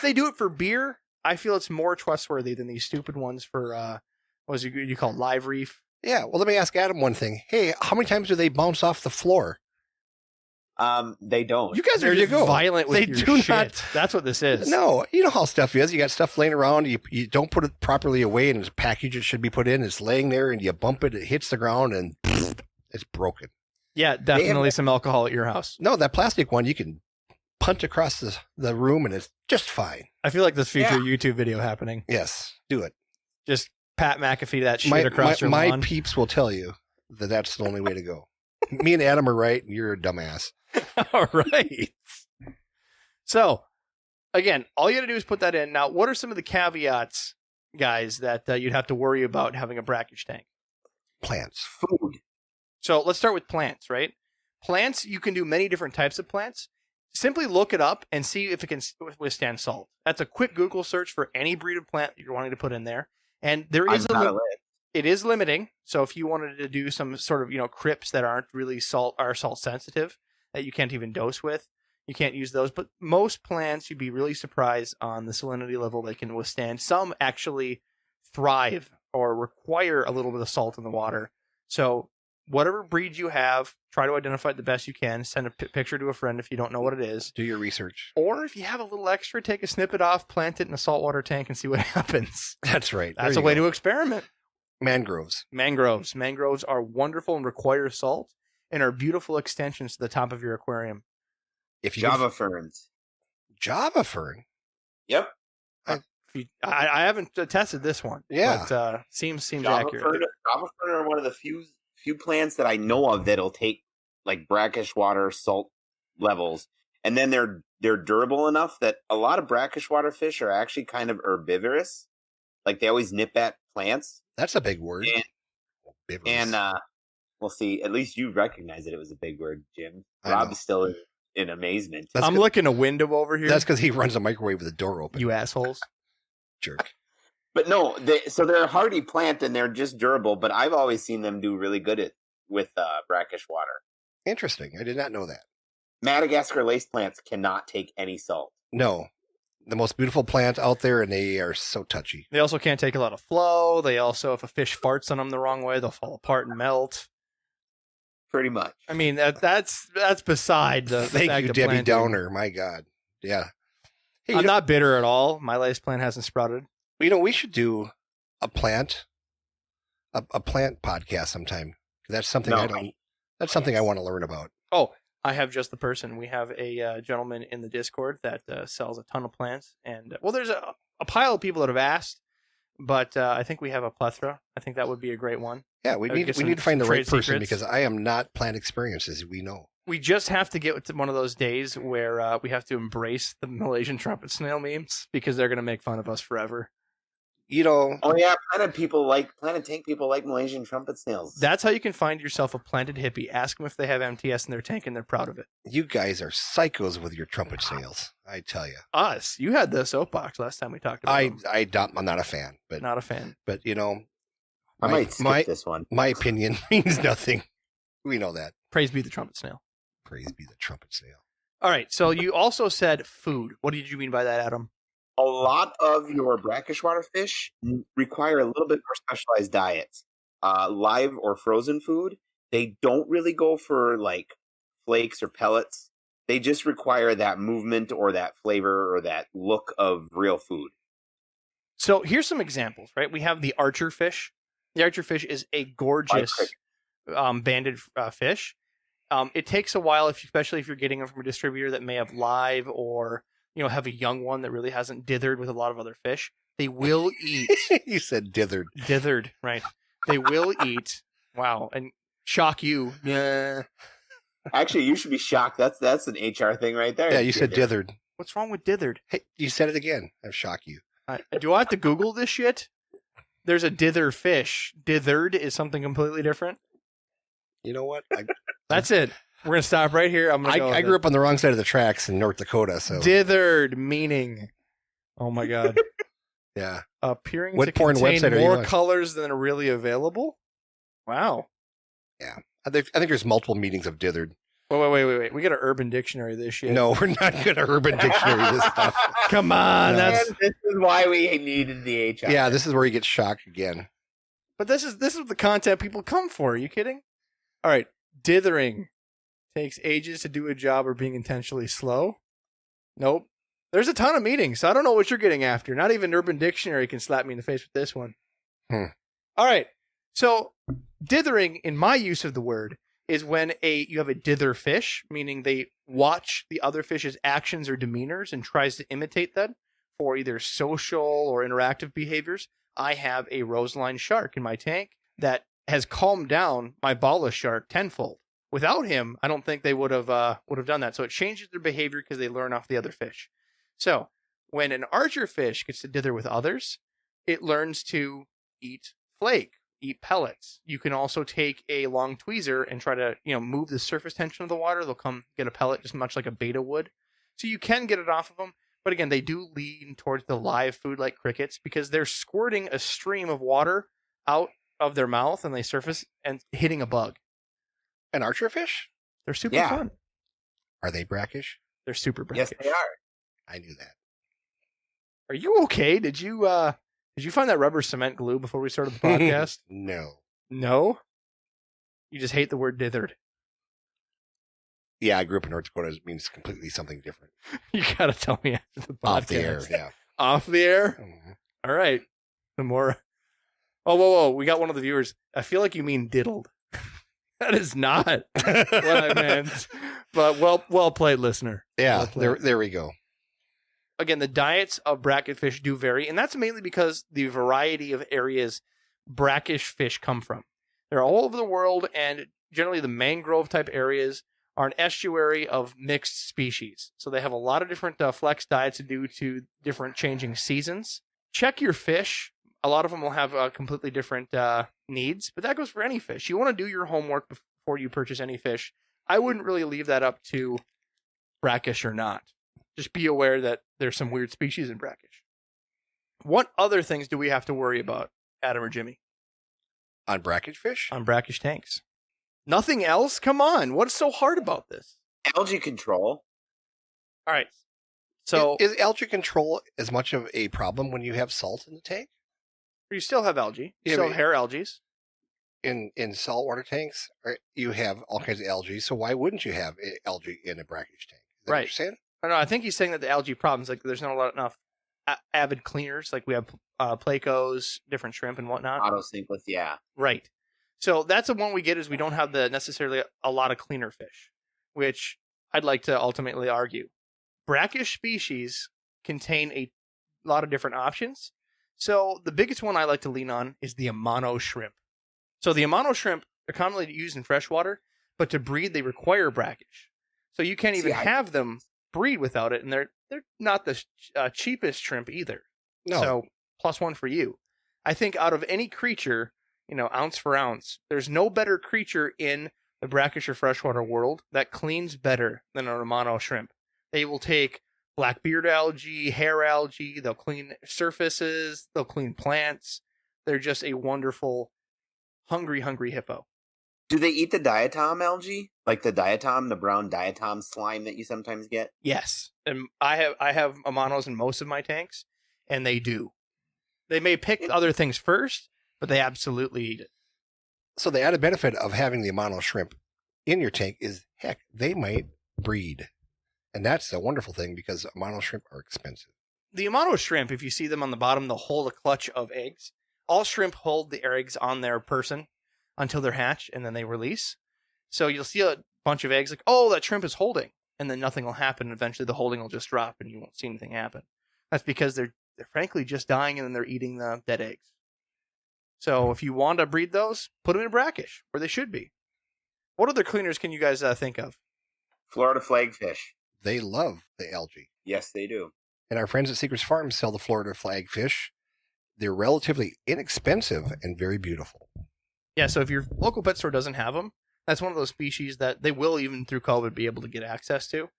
they do it for beer, I feel it's more trustworthy than these stupid ones for what was it you call Live Reef? Yeah, well, let me ask Adam one thing. Hey, how many times do they bounce off the floor? They don't. You guys There are you just go. violent with They your do shit. not- That's what this is. No, you know how stuff is. You got stuff laying around. You don't put it properly away in its package. It should be put in. It's laying there, and you bump it. It hits the ground, and it's broken. Yeah, definitely some alcohol at your house. No, that plastic one you can punt across the room, and it's just fine. I feel like this future YouTube video happening. Yes, do it. Just Pat McAfee that shit across your my lawn. peeps will tell you that that's the only way to go. Me and Adam are right, and you're a dumbass. All right. So, again, all you got to do is put that in. Now, what are some of the caveats, guys, that you'd have to worry about having a brackish tank? Plants. Food. So let's start with plants, right? Plants, you can do many different types of plants. Simply look it up and see if it can withstand salt. That's a quick Google search for any breed of plant you're wanting to put in there. And there is it is limiting. So if you wanted to do some sort of, crypts that aren't really salt sensitive, that you can't even dose with, you can't use those. But most plants, you'd be really surprised on the salinity level they can withstand. Some actually thrive or require a little bit of salt in the water. So whatever breed you have, try to identify it the best you can. Send a picture to a friend if you don't know what it is. Do your research. Or if you have a little extra, take a snippet off, plant it in a saltwater tank, and see what happens. That's right. That's a way to experiment. Mangroves. Mangroves are wonderful and require salt and are beautiful extensions to the top of your aquarium. If you Java ferns. Java fern. Yep. I haven't tested this one. Yeah. But seems Java accurate. Java fern are one of the few plants that I know of that'll take like brackish water salt levels, and then they're durable enough that a lot of brackish water fish are actually kind of herbivorous. Like they always nip at plants. That's a big word. And we'll see. At least you recognize that it was a big word, Jim. I know. Rob's still in amazement. I'm looking a window over here. That's because he runs a microwave with the door open. You assholes. Jerk. But no, so they're a hardy plant and they're just durable. But I've always seen them do really good with brackish water. Interesting. I did not know that. Madagascar lace plants cannot take any salt. No. The most beautiful plant out there, and they are so touchy. They also can't take a lot of flow. They also, if a fish farts on them the wrong way, they'll fall apart and melt. Pretty much. I mean, that's beside the Thank fact you, of Debbie planting. Downer. My God. Yeah. Hey, I'm not bitter at all. My lace plant hasn't sprouted. we should do a plant podcast sometime. That's something That's something I want to learn about. Oh, I have just the person. We have a gentleman in the Discord that sells a ton of plants. And, there's a pile of people that have asked, but I think we have a plethora. I think that would be a great one. Yeah, we need to find the right person because I am not plant experienced, as we know. We just have to get to one of those days where we have to embrace the Malaysian trumpet snail memes because they're going to make fun of us forever. Oh yeah, planted tank people like Malaysian trumpet snails. That's how you can find yourself a planted hippie. Ask them if they have MTS in their tank and they're proud of it. You guys are psychos with your trumpet snails, I tell you. Us, you had the soapbox last time we talked about them. I'm not a fan, but not a fan. But I might skip this one. My opinion means nothing. We know that. Praise be the trumpet snail. Praise be the trumpet snail. All right. So you also said food. What did you mean by that, Adam? A lot of your brackish water fish require a little bit more specialized diets. Live or frozen food, they don't really go for like flakes or pellets. They just require that movement or that flavor or that look of real food. So here's some examples, right? We have the archer fish. The archer fish is a gorgeous banded fish. It takes a while, especially if you're getting them from a distributor that may have live or have a young one that really hasn't dithered with a lot of other fish. They will eat. You said dithered. Dithered, right. They will eat. Wow. And shock you. Yeah. Actually, you should be shocked. That's an HR thing right there. Yeah, you said dithered. What's wrong with dithered? Hey, you said it again. I'll shock you. Do I have to Google this shit? There's a dither fish. Dithered is something completely different. You know what? That's it. We're going to stop right here. I grew up on the wrong side of the tracks in North Dakota, so dithered meaning. Oh my God. yeah. Appearing What to porn contain website are you more on? colors than are really available. Wow. Yeah. I think there's multiple meanings of dithered. Wait. We got an Urban Dictionary this shit. No, we're not going to Urban Dictionary this stuff. Come on. No. And this is why we needed the H. Yeah, this is where you get shocked again. But this is the content people come for. Are you kidding? All right. Dithering. Takes ages to do a job or being intentionally slow. Nope. There's a ton of meanings, so I don't know what you're getting after. Not even Urban Dictionary can slap me in the face with this one. All right. So dithering, in my use of the word, is when you have a dither fish, meaning they watch the other fish's actions or demeanors and tries to imitate them for either social or interactive behaviors. I have a roseline shark in my tank that has calmed down my bala shark tenfold. Without him, I don't think they would have done that. So it changes their behavior because they learn off the other fish. So when an archer fish gets to dither with others, it learns to eat flake, eat pellets. You can also take a long tweezer and try to move the surface tension of the water. They'll come get a pellet just much like a betta would. So you can get it off of them. But again, they do lean towards the live food like crickets because they're squirting a stream of water out of their mouth and they surface and hitting a bug. An archer fish? They're super fun. Are they brackish? They're super brackish. Yes, they are. I knew that. Are you okay? Did you find that rubber cement glue before we started the podcast? No. No? You just hate the word dithered. Yeah, I grew up in North Dakota. It means completely something different. You gotta tell me after the podcast. Off the air, yeah. Off the air? Mm-hmm. All right. The more... Oh, whoa. We got one of the viewers. I feel like you mean diddled. That is not what I meant. But well played, listener. Yeah, well there we go. Again, the diets of brackish fish do vary, and that's mainly because the variety of areas brackish fish come from. They're all over the world, and generally the mangrove type areas are an estuary of mixed species. So they have a lot of different flex diets due to different changing seasons. Check your fish. A lot of them will have completely different needs, but that goes for any fish. You want to do your homework before you purchase any fish. I wouldn't really leave that up to brackish or not. Just be aware that there's some weird species in brackish. What other things do we have to worry about, Adam or Jimmy? On brackish fish? On brackish tanks. Nothing else? Come on. What's so hard about this? Algae control. All right. So Is algae control as much of a problem when you have salt in the tank? you still have algae. You Yeah, still but- have hair algae. In saltwater tanks, you have all kinds of algae. So why wouldn't you have algae in a brackish tank? Is that what Right. you're saying? No, I think he's saying that the algae problems, like there's not enough avid cleaners. Like we have placos, different shrimp and whatnot. Autosync, yeah. Right. So that's the one we get is we don't have necessarily a lot of cleaner fish, which I'd like to ultimately argue. Brackish species contain a lot of different options. So the biggest one I like to lean on is the Amano shrimp. So the Amano shrimp are commonly used in freshwater, but to breed they require brackish. So you can't even have them breed without it, and they're not the cheapest shrimp either. No. So +1 for you. I think out of any creature, ounce for ounce, there's no better creature in the brackish or freshwater world that cleans better than an Amano shrimp. They will take blackbeard algae, hair algae, they'll clean surfaces, they'll clean plants. They're just a wonderful, hungry hippo. Do they eat the diatom algae? Like the diatom, the brown diatom slime that you sometimes get? Yes. And I have Amanos in most of my tanks, and they do. They may pick other things first, but they absolutely eat it. So the added benefit of having the Amano shrimp in your tank is, heck, they might breed. And that's a wonderful thing because Amano shrimp are expensive. The Amano shrimp, if you see them on the bottom, they'll hold a clutch of eggs. All shrimp hold the eggs on their person until they're hatched, and then they release. So you'll see a bunch of eggs like, oh, that shrimp is holding. And then nothing will happen. Eventually the holding will just drop, and you won't see anything happen. That's because they're frankly just dying, and then they're eating the dead eggs. So if you want to breed those, put them in a brackish, where they should be. What other cleaners can you guys think of? Florida flagfish. They love the algae. Yes, they do. And our friends at Secrets Farms sell the Florida flagfish they're relatively inexpensive and very beautiful. Yeah, so if your local pet store doesn't have them, that's one of those species that they will, even through COVID, be able to get access to.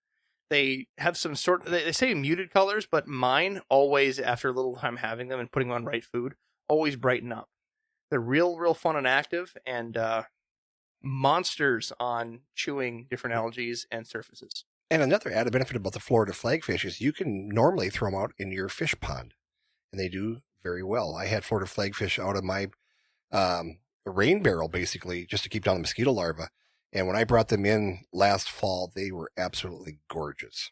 They have some they say muted colors, but mine always, after a little time having them and putting them on right food, always brighten up. They're real fun and active, and monsters on chewing different algae and surfaces. And another added benefit about the Florida flagfish is you can normally throw them out in your fish pond, and they do very well. I had Florida flagfish out of my rain barrel, basically, just to keep down the mosquito larvae. And when I brought them in last fall, they were absolutely gorgeous.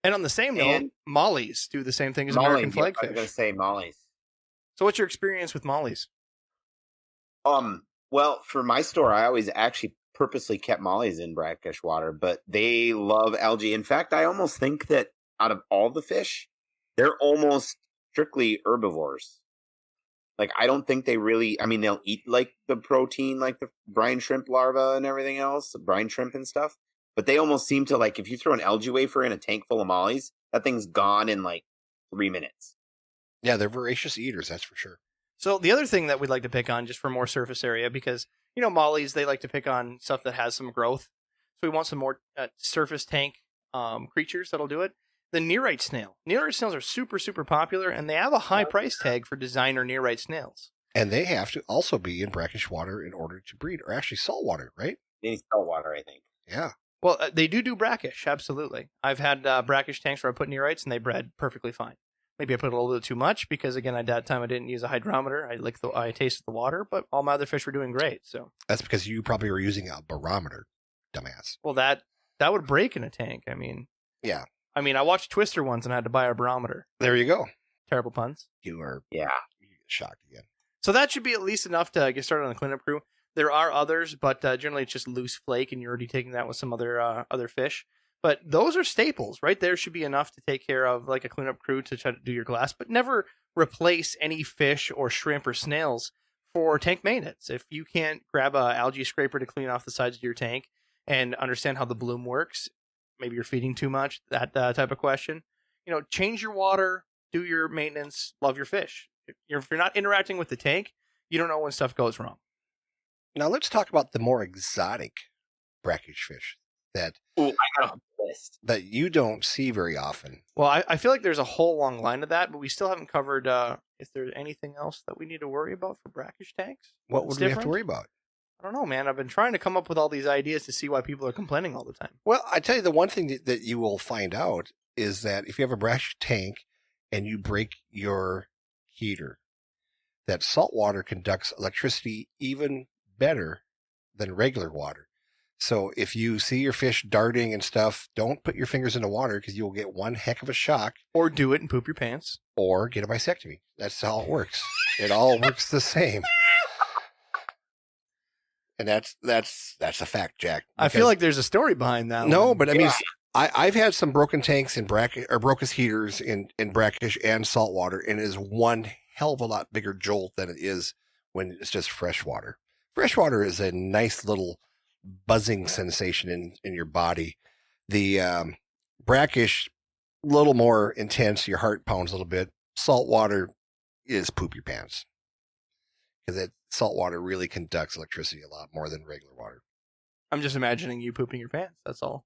And on the same note, mollies do the same thing as American flagfish. I was going to say mollies. So what's your experience with mollies? Well, for my store, I always actually purposely kept mollies in brackish water, but they love algae. In fact, I almost think that out of all the fish, they're almost strictly herbivores. Like, I don't think they really, I mean, they'll eat like the protein, like the brine shrimp larva and everything else, the brine shrimp and stuff. But they almost seem to, like, if you throw an algae wafer in a tank full of mollies, that thing's gone in like 3 minutes. Yeah, they're voracious eaters, that's for sure. So the other thing that we'd like to pick on, just for more surface area, because, you know, mollies, they like to pick on stuff that has some growth. So we want some more surface tank creatures that'll do it. The nearite snail. Nearite snails are super popular, and they have a high price tag for designer nearite snails. And they have to also be in brackish water in order to breed, or actually salt water, right? They need salt water, I think. Yeah. Well, they do brackish, absolutely. I've had brackish tanks where I put nearites, and they bred perfectly fine. Maybe I put a little bit too much because, again, at that time I didn't use a hydrometer. I tasted the water, but all my other fish were doing great. So that's because you probably were using a barometer, dumbass. Well, that would break in a tank. I mean, yeah. I mean, I watched Twister once and I had to buy a barometer. There you go. Terrible puns. You are shocked again. So that should be at least enough to get started on the cleanup crew. There are others, but generally it's just loose flake, and you're already taking that with some other fish. But those are staples. Right there should be enough to take care of like a cleanup crew to try to do your glass, but never replace any fish or shrimp or snails for tank maintenance. If you can't grab a algae scraper to clean off the sides of your tank and understand how the bloom works, maybe you're feeding too much, that type of question, you know, change your water, do your maintenance, love your fish. If you're not interacting with the tank, you don't know when stuff goes wrong. Now let's talk about the more exotic brackish fish that I got a list that you don't see very often. Well, I feel like there's a whole long line of that, but we still haven't covered if there's anything else that we need to worry about for brackish tanks. What would we have to worry about? I don't know, man. I've been trying to come up with all these ideas to see why people are complaining all the time. Well, I tell you, the one thing that you will find out is that if you have a brackish tank and you break your heater, that salt water conducts electricity even better than regular water. So if you see your fish darting and stuff, don't put your fingers in the water because you'll get one heck of a shock. Or do it and poop your pants. Or get a vasectomy. That's how it works. It all works the same. And that's a fact, Jack. I feel like there's a story behind that. No, one. but I mean, I've had some broken tanks in brackish or broken heaters in brackish and salt water, and it is one hell of a lot bigger jolt than it is when it's just fresh water. Fresh water is a nice little buzzing sensation in your body. The brackish, a little more intense. Your heart pounds a little bit. Salt water is poop your pants because that salt water really conducts electricity a lot more than regular water. I'm just imagining you pooping your pants. That's all.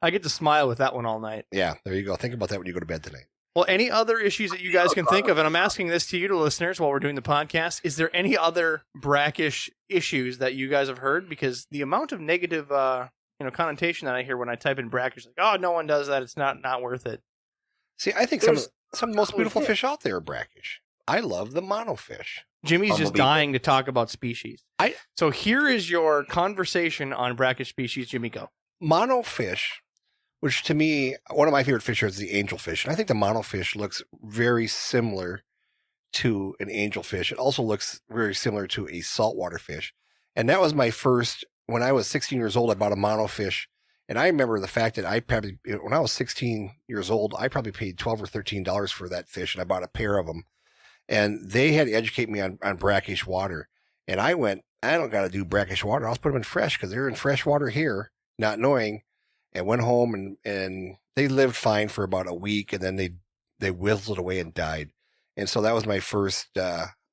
I get to smile with that one all night. Yeah, there you go. Think about that when you go to bed tonight. Well, any other issues that you guys can think of, and I'm asking this to you, to listeners, while we're doing the podcast, is there any other brackish issues that you guys have heard? Because the amount of negative, connotation that I hear when I type in brackish, like, oh, no one does that, it's not worth it. See, I think some of the most beautiful fish out there are brackish. I love the monofish. Jimmy's just dying to talk about species. So here is your conversation on brackish species. Jimmy, go. Monofish, which to me, one of my favorite fish is the angelfish. And I think the monofish looks very similar to an angelfish. It also looks very similar to a saltwater fish. And that was my first, when I was 16 years old, I bought a monofish. And I remember the fact that when I was 16 years old, I probably paid $12 or $13 for that fish. And I bought a pair of them. And they had to educate me on brackish water. And I went, I don't got to do brackish water. I'll just put them in fresh because they're in fresh water here, not knowing. And went home and they lived fine for about a week. And then they wizzled away and died. And so that was my first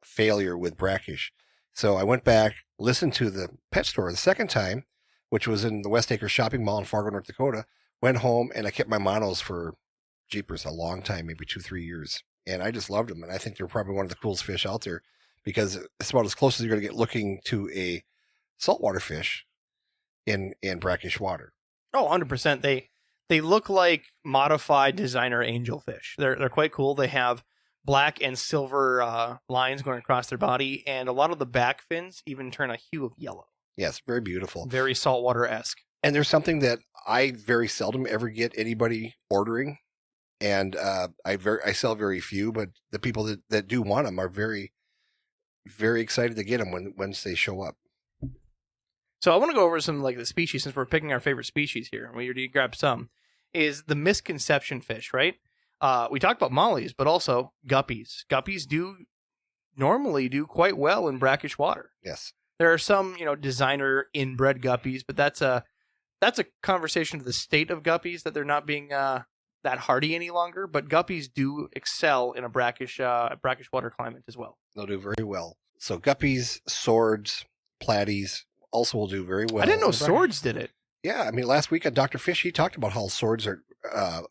failure with Brackish. So I went back, listened to the pet store the second time, which was in the West Acres Shopping Mall in Fargo, North Dakota. Went home and I kept my monos for jeepers a long time, maybe 2-3 years. And I just loved them. And I think they're probably one of the coolest fish out there because it's about as close as you're going to get looking to a saltwater fish in brackish water. Oh, 100%. They look like modified designer angelfish. They're quite cool. They have black and silver lines going across their body, and a lot of the back fins even turn a hue of yellow. Yes, very beautiful. Very saltwater-esque. And there's something that I very seldom ever get anybody ordering, and I sell very few, but the people that do want them are very, very excited to get them once they show up. So I want to go over some like the species since we're picking our favorite species here. We already grabbed some. Is the misconception fish, right? We talked about mollies, but also guppies. Guppies normally do quite well in brackish water. Yes. There are some, designer inbred guppies, but that's a conversation to the state of guppies that they're not being that hardy any longer. But guppies do excel in a brackish water climate as well. They'll do very well. So guppies, swords, platies also will do very well. I didn't know swords did it. Yeah, I mean, last week on Dr. Fish, he talked about how swords are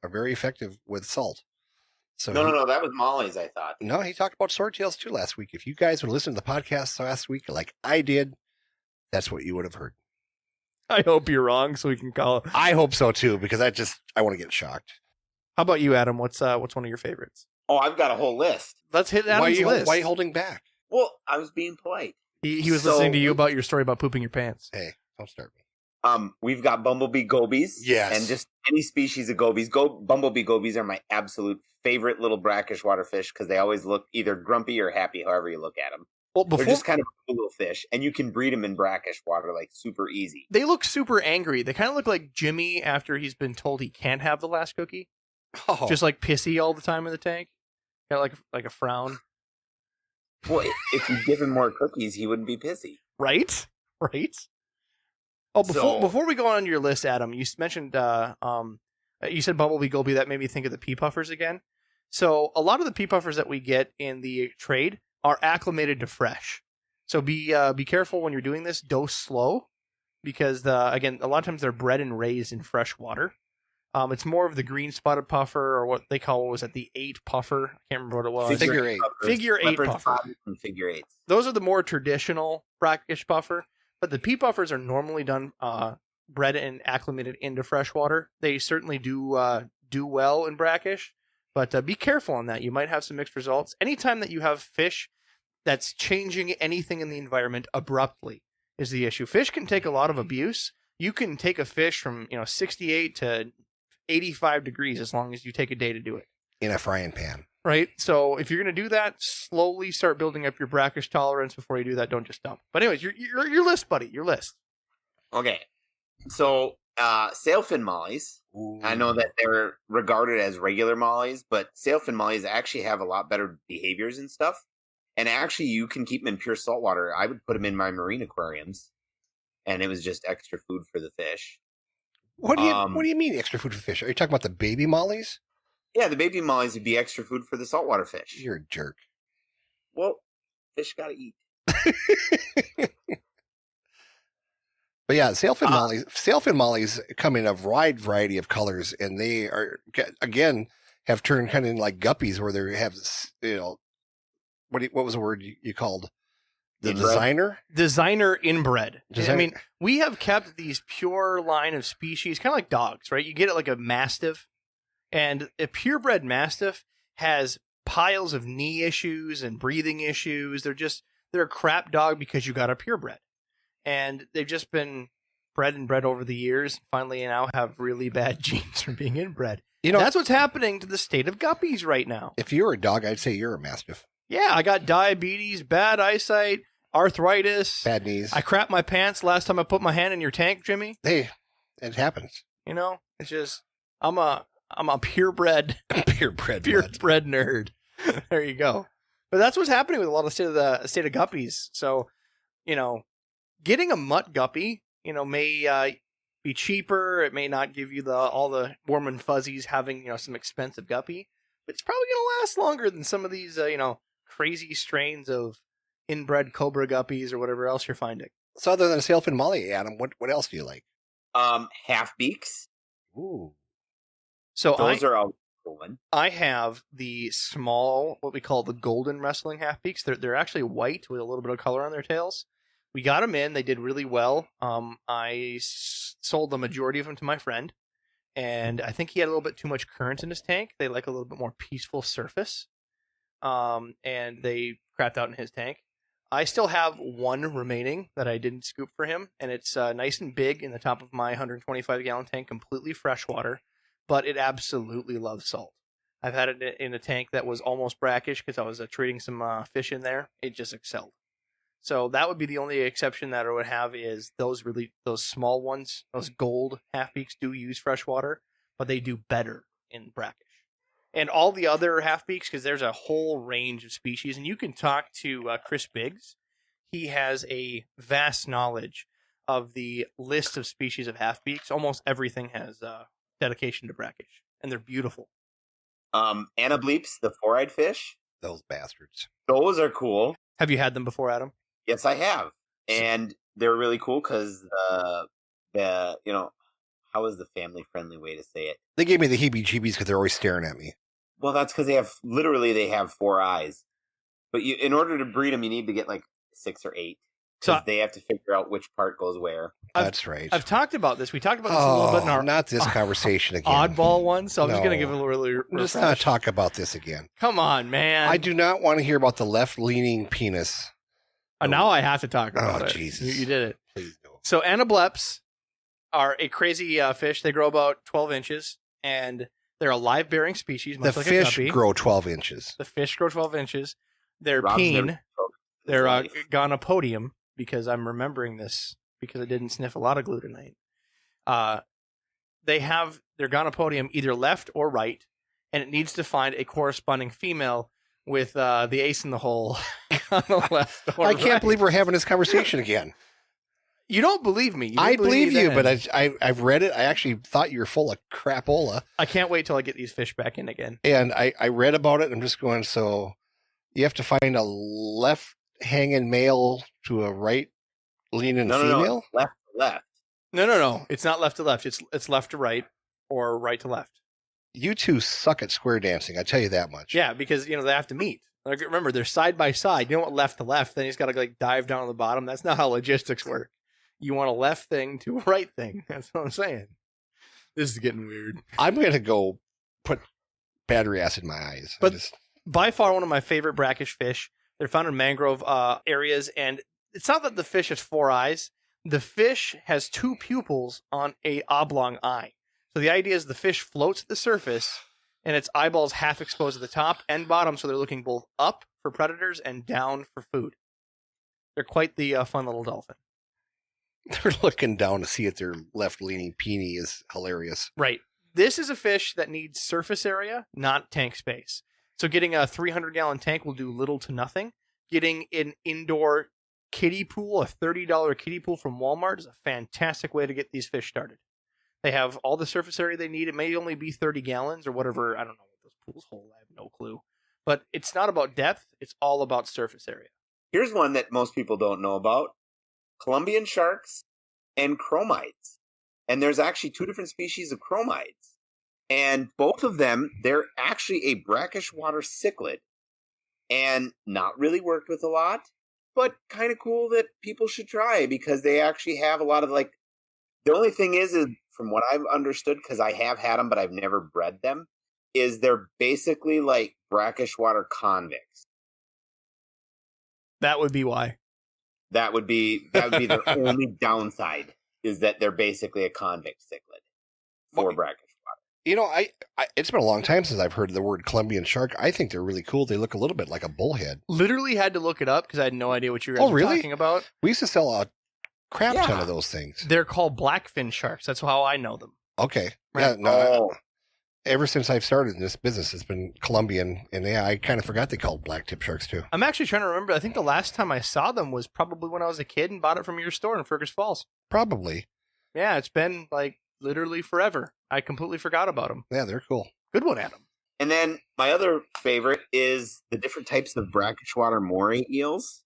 very effective with salt. So No, that was Molly's, I thought. No, he talked about swordtails too last week. If you guys would listen to the podcast last week like I did, that's what you would have heard. I hope you're wrong, so we can call it. I hope so too, because I want to get shocked. How about you, Adam? What's one of your favorites? Oh, I've got a whole list. Let's hit Adam's list. Why are you holding back? Well, I was being polite. He was listening to you about your story about pooping your pants. Hey, don't start me. We've got bumblebee gobies. Yes. And just any species of gobies. Bumblebee gobies are my absolute favorite little brackish water fish because they always look either grumpy or happy, however you look at them. Well, they're just kind of a cool little fish, and you can breed them in brackish water like super easy. They look super angry. They kind of look like Jimmy after he's been told he can't have the last cookie. Oh. Just like pissy all the time in the tank. Got like a frown. Well, if you give him more cookies, he wouldn't be pissy. Right? Oh, before we go on your list, Adam, you mentioned you said bumblebee goby. That made me think of the pea puffers again. So a lot of the pea puffers that we get in the trade are acclimated to fresh. So be careful when you're doing this. Dose slow, because again, a lot of times they're bred and raised in fresh water. It's more of the green spotted puffer, or what they call the 8 puffer. I can't remember what it was. Figure 8. Figure 8 puffer. And figure 8s. Those are the more traditional brackish puffer. But the pea puffers are normally done bred and acclimated into fresh water. They certainly do well in brackish, but be careful on that. You might have some mixed results. Anytime that you have fish that's changing anything in the environment abruptly is the issue. Fish can take a lot of abuse. You can take a fish from 68 to 85 degrees as long as you take a day to do it. In a frying pan. Right? So if you're going to do that, slowly start building up your brackish tolerance before you do that. Don't just dump. But anyways, your list, buddy. Your list. Okay. So sailfin mollies, Ooh. I know that they're regarded as regular mollies, but sailfin mollies actually have a lot better behaviors and stuff. And actually, you can keep them in pure salt water. I would put them in my marine aquariums, and it was just extra food for the fish. What do you mean extra food for fish? Are you talking about the baby mollies? Yeah, the baby mollies would be extra food for the saltwater fish. You're a jerk. Well, fish gotta eat. But yeah, sailfin mollies come in a wide variety of colors, and they are again have turned kind of in like guppies, where they have what was the word you called the inbred? Designer inbred. Designer. I mean, we have kept these pure line of species, kind of like dogs, right? You get it like a mastiff. And a purebred mastiff has piles of knee issues and breathing issues. They're a crap dog because you got a purebred. And they've just been bred over the years. Finally, now have really bad genes from being inbred. That's what's happening to the state of guppies right now. If you were a dog, I'd say you're a mastiff. Yeah, I got diabetes, bad eyesight, arthritis. Bad knees. I crapped my pants last time I put my hand in your tank, Jimmy. Hey, it happens. It's just, I'm a purebred nerd. There you go. But that's what's happening with a lot of state of guppies. So, getting a mutt guppy, may be cheaper. It may not give you all the warm and fuzzies having, some expensive guppy. it's probably going to last longer than some of these, crazy strains of inbred cobra guppies or whatever else you're finding. So other than sailfin molly, Adam, what else do you like? Half beaks. Ooh. So Those are all cool. I have the small, what we call the golden wrestling half beaks. They're actually white with a little bit of color on their tails. We got them in. They did really well. I sold the majority of them to my friend, and I think he had a little bit too much current in his tank. They like a little bit more peaceful surface, and they crapped out in his tank. I still have one remaining that I didn't scoop for him, and it's nice and big in the top of my 125-gallon tank, completely freshwater, but it absolutely loves salt. I've had it in a tank that was almost brackish because I was treating some fish in there. It just excelled. So that would be the only exception that I would have is those small ones, those gold half-beaks do use freshwater, but they do better in brackish. And all the other half-beaks, because there's a whole range of species, and you can talk to Chris Biggs. He has a vast knowledge of the list of species of half-beaks. Almost everything has dedication to brackish, and they're beautiful. Anableeps, the four-eyed fish. Those bastards. Those are cool. Have you had them before, Adam? Yes, I have. And they're really cool because how is the family-friendly way to say it? They gave me the heebie-jeebies because they're always staring at me. Well, that's because they have 4 eyes. But in order to breed them, you need to get like 6 or 8. Because they have to figure out which part goes where. That's right. I've talked about this. We talked about this a little bit in our not this conversation again. Oddball one. So I'm just going to give it a really Let's not talk about this again. Come on, man. I do not want to hear about the left-leaning penis. Now I have to talk about it. Jesus. You did it. Please don't. So anableps are a crazy fish. They grow about 12 inches, and they're a live-bearing species, much the like fish a guppy. grow 12 inches. The fish grow 12 inches. They're Rob's peen. They're life. gonopodium, because I'm remembering this because I didn't sniff a lot of glutamate. They have their gonopodium either left or right, and it needs to find a corresponding female with the ace in the hole on the left or I can't right. believe we're having this conversation again. You don't believe me. I believe you, but I've read it. I actually thought you were full of crapola. I can't wait till I get these fish back in again. And I read about it, and I'm just going, so you have to find a left-hanging male to a right-leaning female? No, left to left. No. It's not left to left. It's left to right or right to left. You two suck at square dancing, I tell you that much. Yeah, because they have to meet. Like, remember, they're side by side. You don't want left to left. Then he's got to dive down to the bottom. That's not how logistics work. You want a left thing to a right thing. That's what I'm saying. This is getting weird. I'm going to go put battery acid in my eyes. But by far one of my favorite brackish fish. They're found in mangrove areas, and it's not that the fish has 4 eyes. The fish has 2 pupils on a oblong eye. So the idea is the fish floats at the surface, and its eyeballs half exposed at the top and bottom, so they're looking both up for predators and down for food. They're quite the fun little dolphin. They're looking down to see if their left-leaning peenie is hilarious. Right. This is a fish that needs surface area, not tank space. So getting a 300-gallon tank will do little to nothing. Getting an indoor kiddie pool, a $30 kiddie pool from Walmart, is a fantastic way to get these fish started. They have all the surface area they need. It may only be 30 gallons or whatever. I don't know what those pools hold. I have no clue. But it's not about depth. It's all about surface area. Here's one that most people don't know about. Columbian sharks and chromides. And there's actually 2 different species of chromides. And both of them, they're actually a brackish water cichlid. And not really worked with a lot, but kind of cool that people should try because they actually have a lot of the only thing is from what I've understood, because I have had them, but I've never bred them, is they're basically like brackish water convicts. That would be why. That would be their only downside, is that they're basically a convict cichlid for brackish water. You know, I it's been a long time since I've heard the word Columbian shark. I think they're really cool. They look a little bit like a bullhead. Literally had to look it up because I had no idea what you guys were talking about. We used to sell a crap ton of those things. They're called blackfin sharks. That's how I know them. Okay. Right. Yeah, no, ever since I've started in this business, it's been Columbian. And I kind of forgot they called black tip sharks too. I'm actually trying to remember. I think the last time I saw them was probably when I was a kid and bought it from your store in Fergus Falls. Probably. Yeah, it's been literally forever. I completely forgot about them. Yeah, they're cool. Good one, Adam. And then my other favorite is the different types of brackish water moray eels.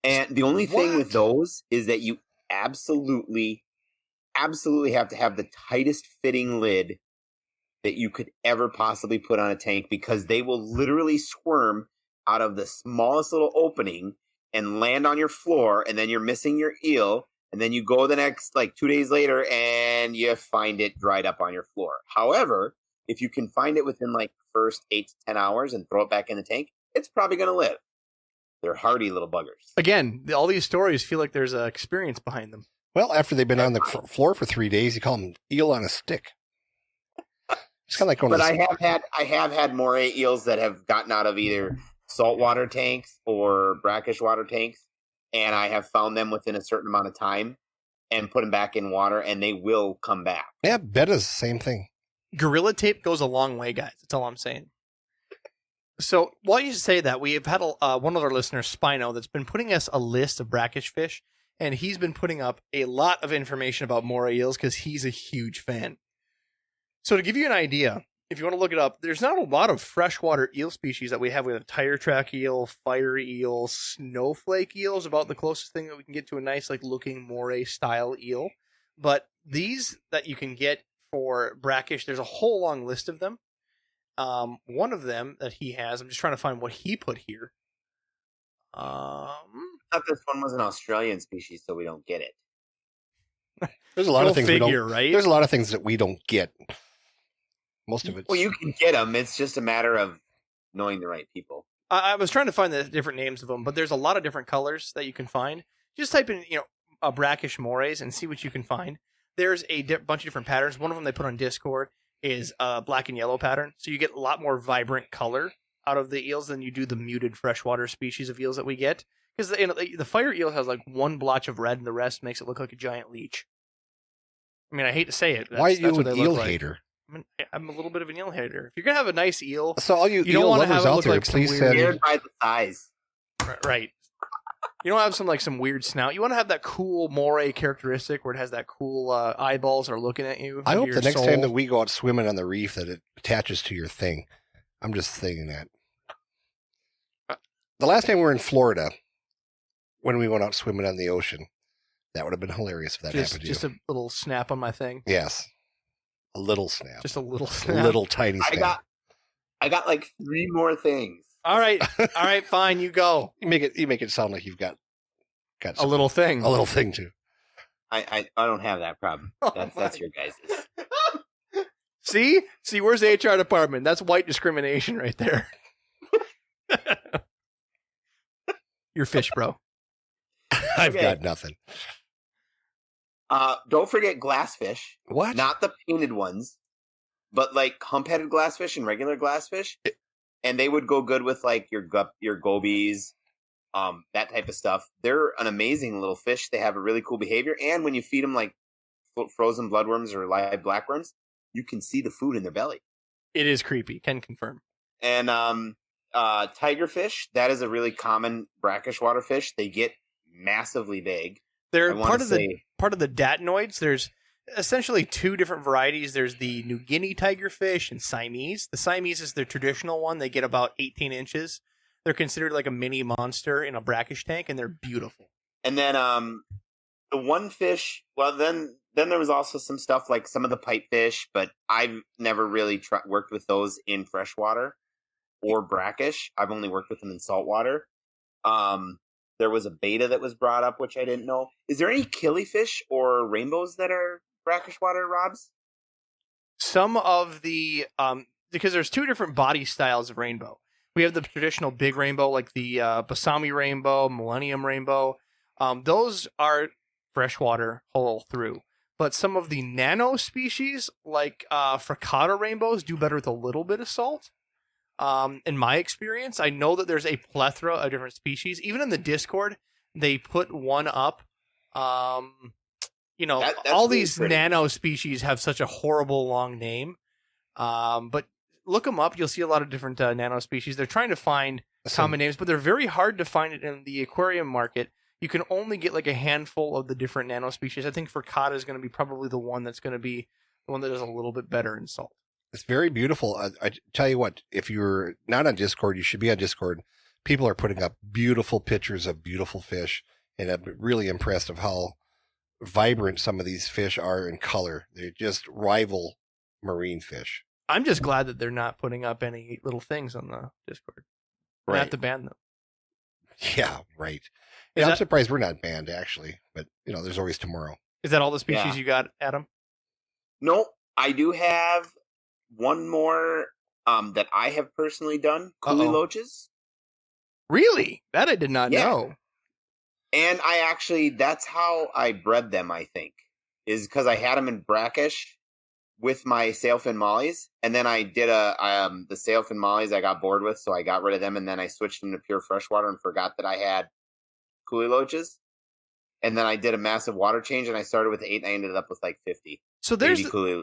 And the only thing with those is that you absolutely have to have the tightest fitting lid that you could ever possibly put on a tank, because they will literally squirm out of the smallest little opening and land on your floor, and then you're missing your eel, and then you go the next 2 days later and you find it dried up on your floor. However, if you can find it within the first 8 to 10 hours and throw it back in the tank, it's probably going to live. They're hardy little buggers. Again, all these stories feel like there's experience behind them. Well, after they've been on the floor for 3 days, you call them eel on a stick. It's kind of like going. But I have had moray eels that have gotten out of either saltwater tanks or brackish water tanks, and I have found them within a certain amount of time and put them back in water, and they will come back. Yeah, betta's the same thing. Gorilla tape goes a long way, guys. That's all I'm saying. So while you say that, we have had one of our listeners, Spino, that's been putting us a list of brackish fish, and he's been putting up a lot of information about moray eels because he's a huge fan. So to give you an idea, if you want to look it up, there's not a lot of freshwater eel species that we have. We have tire track eel, fire eel, snowflake eel is about the closest thing that we can get to a nice looking moray style eel. But these that you can get for brackish, there's a whole long list of them. One of them that he has, I'm just trying to find what he put here. I thought this one was an Australian species, so we don't get it. There's a lot of things we don't. Right? There's a lot of things that we don't get. Most of it. Well, you can get them. It's just a matter of knowing the right people. I was trying to find the different names of them, but there's a lot of different colors that you can find. Just type in, brackish morays and see what you can find. There's a bunch of different patterns. One of them they put on Discord is a black and yellow pattern. So you get a lot more vibrant color out of the eels than you do the muted freshwater species of eels that we get. Because the fire eel has one blotch of red and the rest makes it look like a giant leech. I mean, I hate to say it. Why are you an eel hater? I'm a little bit of an eel hater. If you're going to have a nice eel... So all you don't eel want to lovers have it out look there, like please some send... Weird by the size. Right. You don't have some weird snout. You want to have that cool moray characteristic where it has that cool eyeballs are looking at you. I hope the next time that we go out swimming on the reef that it attaches to your thing. I'm just thinking that. The last time we were in Florida, when we went out swimming on the ocean, that would have been hilarious if that happened to you. Just a little snap on my thing. Yes. A little snap. Just a little snap. A little tiny snap. I got 3 more things. All right, fine, you go. You make it sound like you've got a little thing. A little thing too. I don't have that problem. That's your guys's. See, where's the HR department? That's white discrimination right there. You're fish, bro. I've got nothing. Don't forget glassfish. What? Not the painted ones, but hump-headed glassfish and regular glassfish. And they would go good with your gobies, that type of stuff. They're an amazing little fish. They have a really cool behavior. And when you feed them frozen bloodworms or live blackworms, you can see the food in their belly. It is creepy. Can confirm. And tigerfish, that is a really common brackish water fish. They get massively big. They're part of the datinoids. There's essentially 2 different varieties. There's the New Guinea tigerfish and Siamese. The Siamese is the traditional one. They get about 18 inches. They're considered like a mini monster in a brackish tank, and they're beautiful. And then the one fish, well, then there was also some stuff like some of the pipefish, but I've never really worked with those in freshwater or brackish. I've only worked with them in saltwater. There was a beta that was brought up, which I didn't know. Is there any killifish or rainbows that are brackish water, Robs? Some of the because there's 2 different body styles of rainbow. We have the traditional big rainbow, like the Basami rainbow, Millennium rainbow. Those are freshwater whole through. But some of the nano species, like Fricata rainbows, do better with a little bit of salt. In my experience, I know that there's a plethora of different species. Even in the Discord, they put one up. That's all really these pretty. Nano species have such a horrible long name. But look them up. You'll see a lot of different nano species. They're trying to find common names, but they're very hard to find it in the aquarium market. You can only get a handful of the different nano species. I think Fricata is going to be probably the one that's going to be the one that does a little bit better in salt. It's very beautiful. I tell you what, if you're not on Discord, you should be on Discord. People are putting up beautiful pictures of beautiful fish, and I'm really impressed of how vibrant some of these fish are in color. They just rival marine fish. I'm just glad that they're not putting up any little things on the Discord. I have to ban them. Yeah, right. And I'm surprised we're not banned, actually. But, there's always tomorrow. Is that all the species you got, Adam? No, I do have one more that I have personally done. Coolie loaches. Really? That I did not know. And that's how I bred them, I think. Is because I had them in brackish with my sailfin mollies. And then I did the sailfin mollies I got bored with, so I got rid of them. And then I switched them to pure freshwater and forgot that I had coolie loaches. And then I did a massive water change, and I started with 8, and I ended up with like 50. So there's coolie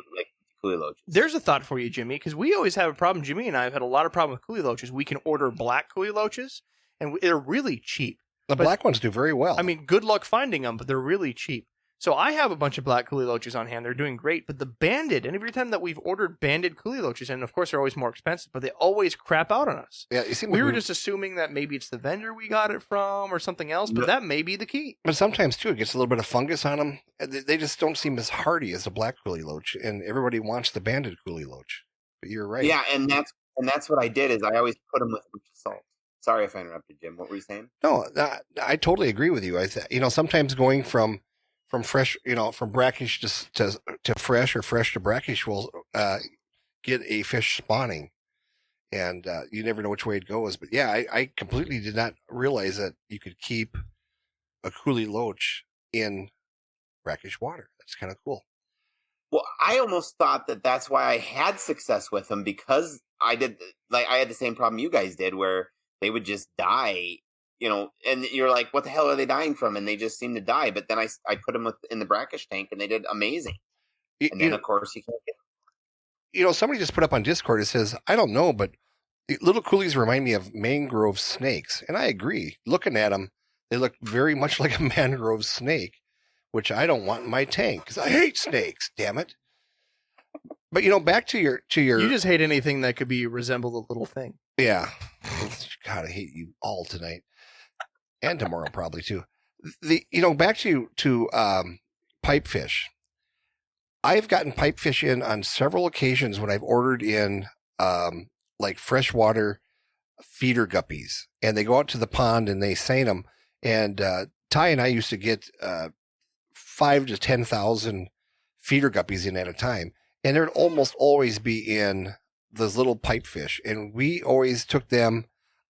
loaches. There's a thought for you, Jimmy, because we always have a problem. Jimmy and I have had a lot of problem with coolie loaches. We can order black coolie loaches, and they're really cheap. The black ones do very well. I mean, good luck finding them, but they're really cheap. So I have a bunch of black coolie loaches on hand. They're doing great, but the banded, and every time that we've ordered banded coolie loaches, and of course they're always more expensive, but they always crap out on us. Yeah, we were just assuming that maybe it's the vendor we got it from or something else, but that may be the key. But sometimes too, it gets a little bit of fungus on them. They just don't seem as hardy as a black coolie loach, and everybody wants the banded coolie loach. But you're right. Yeah, and that's what I did is I always put them with salt. Sorry if I interrupted, Jim. What were you saying? No, I totally agree with you. Sometimes going from fresh, from brackish to fresh or fresh to brackish will get a fish spawning, and you never know which way it goes. But yeah, I completely did not realize that you could keep a coolie loach in brackish water. That's kind of cool. Well, I almost thought that's why I had success with them, because I had the same problem you guys did, where they would just die. And you're like, what the hell are they dying from? And they just seem to die. But then I put them in the brackish tank, and they did amazing. And then, of course, you can't get. Somebody just put up on Discord, it says, I don't know, but little coolies remind me of mangrove snakes. And I agree. Looking at them, they look very much like a mangrove snake, which I don't want in my tank because I hate snakes, damn it. But, back to your. You just hate anything that could be resemble a little thing. Yeah. God, I hate you all tonight. And tomorrow probably too. Back to pipefish. I've gotten pipefish in on several occasions when I've ordered in like freshwater feeder guppies, and they go out to the pond and they seine them. And Ty and I used to get 5,000 to 10,000 feeder guppies in at a time, and there'd almost always be in those little pipefish, and we always took them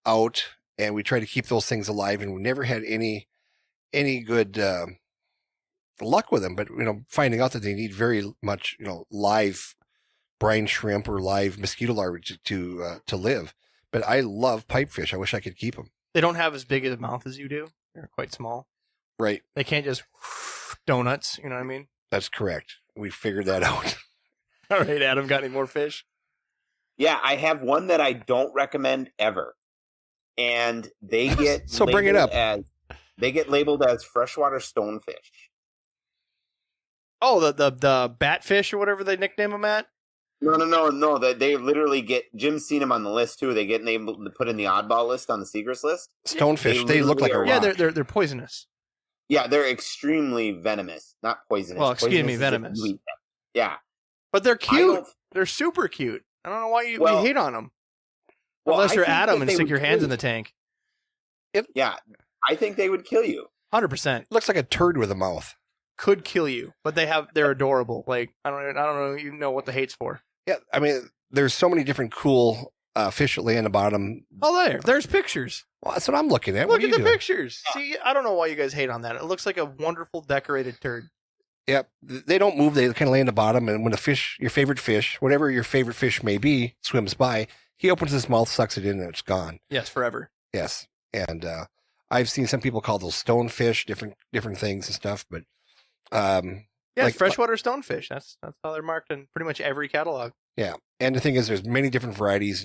out. And we try to keep those things alive, and we never had any good luck with them. But finding out that they need very much live brine shrimp or live mosquito larvae to live. But I love pipefish. I wish I could keep them. They don't have as big a mouth as you do. They're quite small. Right. They can't just donuts. You know what I mean? That's correct. We figured that out. All right, Adam, got any more fish? Yeah, I have one that I don't recommend ever. And they get so bring it up. They get labeled as freshwater stonefish. Oh, the batfish or whatever they nickname them at. No. They literally get. Jim's seen them on the list too. They get named, put in the oddball list on the Seagrass list. Stonefish. They look like a rock. Yeah, they're poisonous. Yeah, they're extremely venomous, not poisonous. Well, excuse me, venomous. Yeah, but they're cute. They're super cute. I don't know why you hate on them. Well, unless you're Adam and stick your hands in the tank. Yeah, I think they would kill you. 100%. Looks like a turd with a mouth. Could kill you, but they're adorable. Like I don't know, you know what the hate's for. Yeah, I mean, there's so many different cool fish that lay in the bottom. Oh, there's pictures. Well, that's what I'm looking at. Look at the pictures. See, I don't know why you guys hate on that. It looks like a wonderful decorated turd. Yep, they don't move. They kind of lay in the bottom, and when the fish, your favorite fish, whatever your favorite fish may be, swims by, he opens his mouth, sucks it in, and it's gone. Yes, forever. Yes, and I've seen some people call those stonefish, different things and stuff, but freshwater stonefish. That's how they're marked in pretty much every catalog. Yeah, and the thing is, there's many different varieties.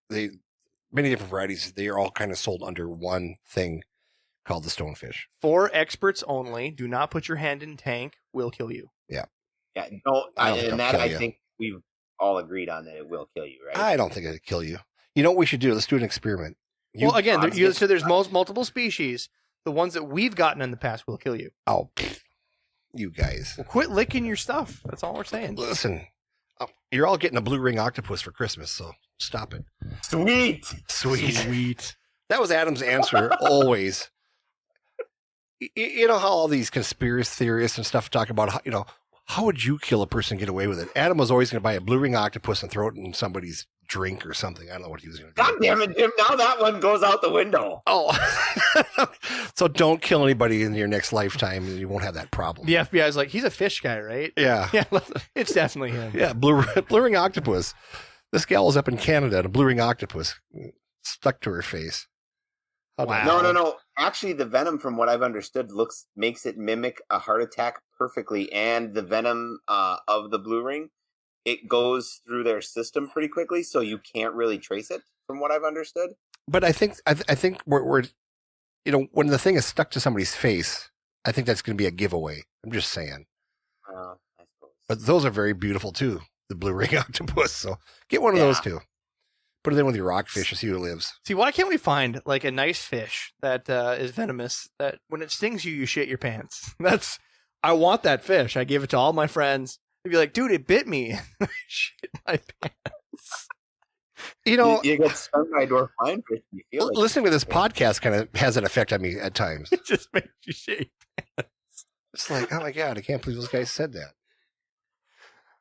Many different varieties. They are all kind of sold under one thing called the stonefish. For experts only. Do not put your hand in tank. Will kill you. Yeah. Yeah. No. I think all agreed on that it will kill you, right? I don't think it'd kill you. You know what we should do? Let's do an experiment. Well, again, so there's multiple species. The ones that we've gotten in the past will kill you. Oh, you guys. Well, quit licking your stuff. That's all we're saying. Listen, you're all getting a blue ring octopus for Christmas, so stop it. Sweet. That was Adam's answer always. You know how all these conspiracy theorists and stuff talk about, how would you kill a person and get away with it? Adam was always going to buy a blue ring octopus and throw it in somebody's drink or something. I don't know what he was going to do. God damn it, Jim. Now that one goes out the window. Oh, so don't kill anybody in your next lifetime and you won't have that problem. The FBI's like, he's a fish guy, right? Yeah. Yeah, it's definitely him. Yeah, blue ring octopus. This gal was up in Canada and a blue ring octopus stuck to her face. Wow. No. Actually, the venom, from what I've understood, makes it mimic a heart attack perfectly. And the venom of the blue ring, it goes through their system pretty quickly, so you can't really trace it, from what I've understood. But I think we're when the thing is stuck to somebody's face, I think that's going to be a giveaway. I'm just saying. I suppose. But those are very beautiful too, the blue ring octopus. So get one of those too. Put it in with your rockfish and see who lives. See, why can't we find like a nice fish that is venomous, that when it stings you, you shit your pants? I want that fish. I give it to all my friends. They'd be like, dude, it bit me. I shit my pants. You get stung by a dwarf lionfish. You feel like listening to this podcast kind of has an effect on me at times. It just makes you shit your pants. It's like, oh my God, I can't believe those guys said that.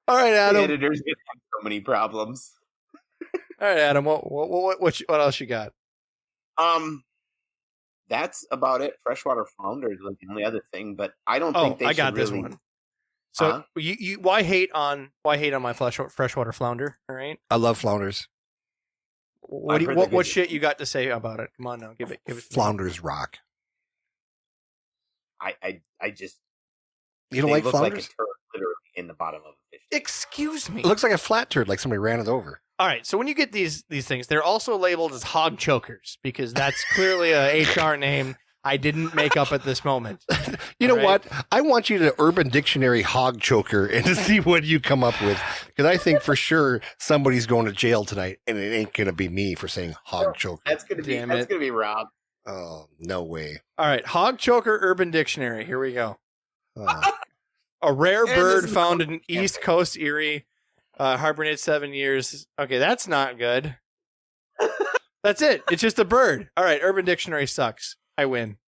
All right, Adam. The editors get so many problems. All right, Adam. What else you got? That's about it. Freshwater flounder is like the only other thing, but I don't think they I should got this really... one. So you why hate on my freshwater flounder? All right, I love flounders. What shit you got to say about it? Come on now, give it. Flounders rock. I just you don't like look flounders? like a turd literally in the bottom of a fish. Excuse me. It looks like a flat turd, like somebody ran it over. All right, so when you get these things, they're also labeled as hog chokers because that's clearly a HR name I didn't make up at this moment. You know what? I want you to Urban Dictionary hog choker and to see what you come up with, because I think for sure somebody's going to jail tonight, and it ain't going to be me for saying hog choker. That's going to be Rob. Oh, no way. All right, hog choker Urban Dictionary. Here we go. A rare bird found in East Coast Erie. Hibernated 7 years. Okay, that's not good. That's it. It's just a bird. All right, Urban Dictionary sucks. I win.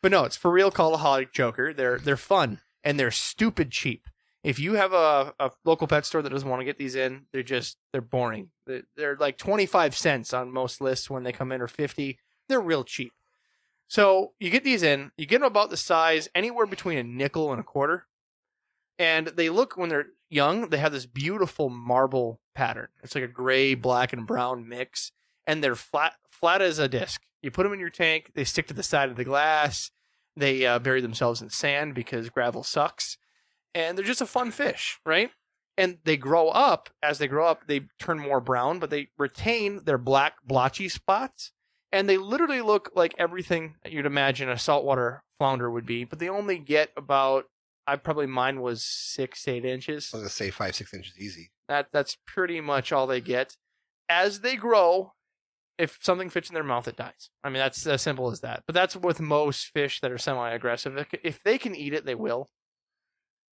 But no, it's for real called a hog choker. They're fun and they're stupid cheap. If you have a local pet store that doesn't want to get these in, they're boring. They're like 25 cents on most lists when they come in, or 50. They're real cheap. So you get these in, you get them about the size anywhere between a nickel and a quarter. And they look, when they're young, they have this beautiful marble pattern. It's like a gray, black, and brown mix. And they're flat as a disc. You put them in your tank. They stick to the side of the glass. They bury themselves in sand because gravel sucks. And they're just a fun fish, right? And they grow up. As they grow up, they turn more brown, but they retain their black blotchy spots. And they literally look like everything that you'd imagine a saltwater flounder would be. But they only get about... mine was 6 to 8 inches. I was going to say 5-6 inches easy. That's pretty much all they get. As they grow, if something fits in their mouth, it dies. I mean, that's as simple as that. But that's with most fish that are semi-aggressive. If they can eat it, they will.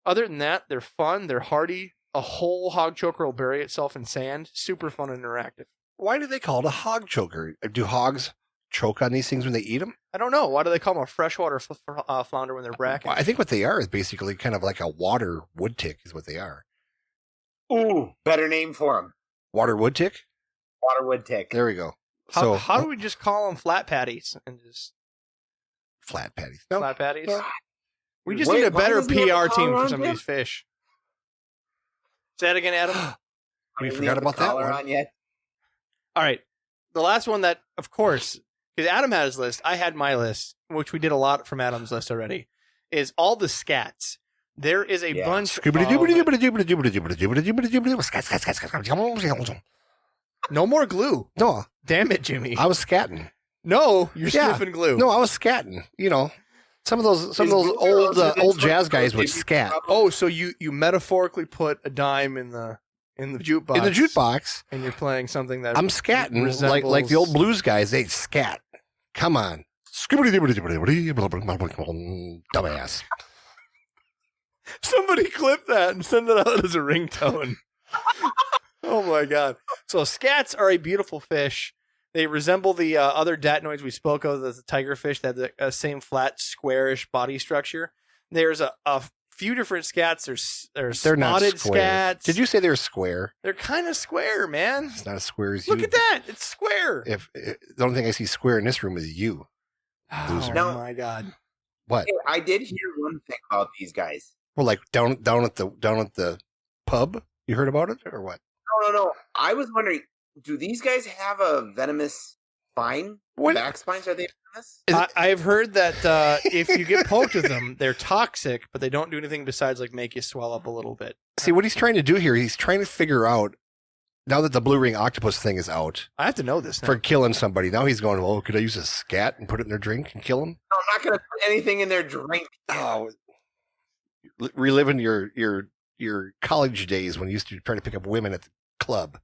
Other than that, they're fun. They're hardy. A whole hog choker will bury itself in sand. Super fun and interactive. Why do they call it a hog choker? Do hogs choke on these things when they eat them? I don't know. Why do they call them a freshwater flounder when they're brackish? I think what they are is basically kind of like a water wood tick is what they are. Ooh, better name for them. Water wood tick? Water wood tick. There we go. How do we just call them flat patties and just flat patties? No. Flat patties. No. We just need a better PR team for some of these fish. Say that again, Adam. We forgot about that one. Yet. All right. The last one that, of course, because Adam had his list, I had my list, which we did a lot from Adam's list already, is all the scats. There is a bunch of... No more glue. No. Damn it, Jimmy. I was scatting. No, you're sniffing glue. No, I was scatting. You know, some of those old jazz guys would scat. Oh, so you metaphorically put a dime in the in the jukebox. In the jukebox. And you're playing something that I'm scatting resembles... like the old blues guys. They scat. Come on. Dumbass. Somebody clip that and send it out as a ringtone. Oh my God. So scats are a beautiful fish. They resemble the other datnoids we spoke of, the tigerfish that have the same flat, squarish body structure. There's a few different scats. They're They're not spotted square. scats. Did you say they're square? They're kind of square, man. It's not as square as you. Look at that. It's square. If the only thing I see square in this room is you. Oh No. my God. What? Hey, I did hear one thing about these guys. Well, like down at the pub. You heard about it or what? No. I was wondering, do these guys have a venomous spine? What? Back spines, are they venomous? I've heard that if you get poked with them, they're toxic, but they don't do anything besides like make you swell up a little bit. See what he's trying to do here. He's trying to figure out now that the blue ring octopus thing is out I have to know this now. for killing somebody. Now he's going, oh, could I use a scat and put it in their drink and kill him? No, I'm not going to put anything in their drink. Oh, reliving your college days when you used to try to pick up women at the club.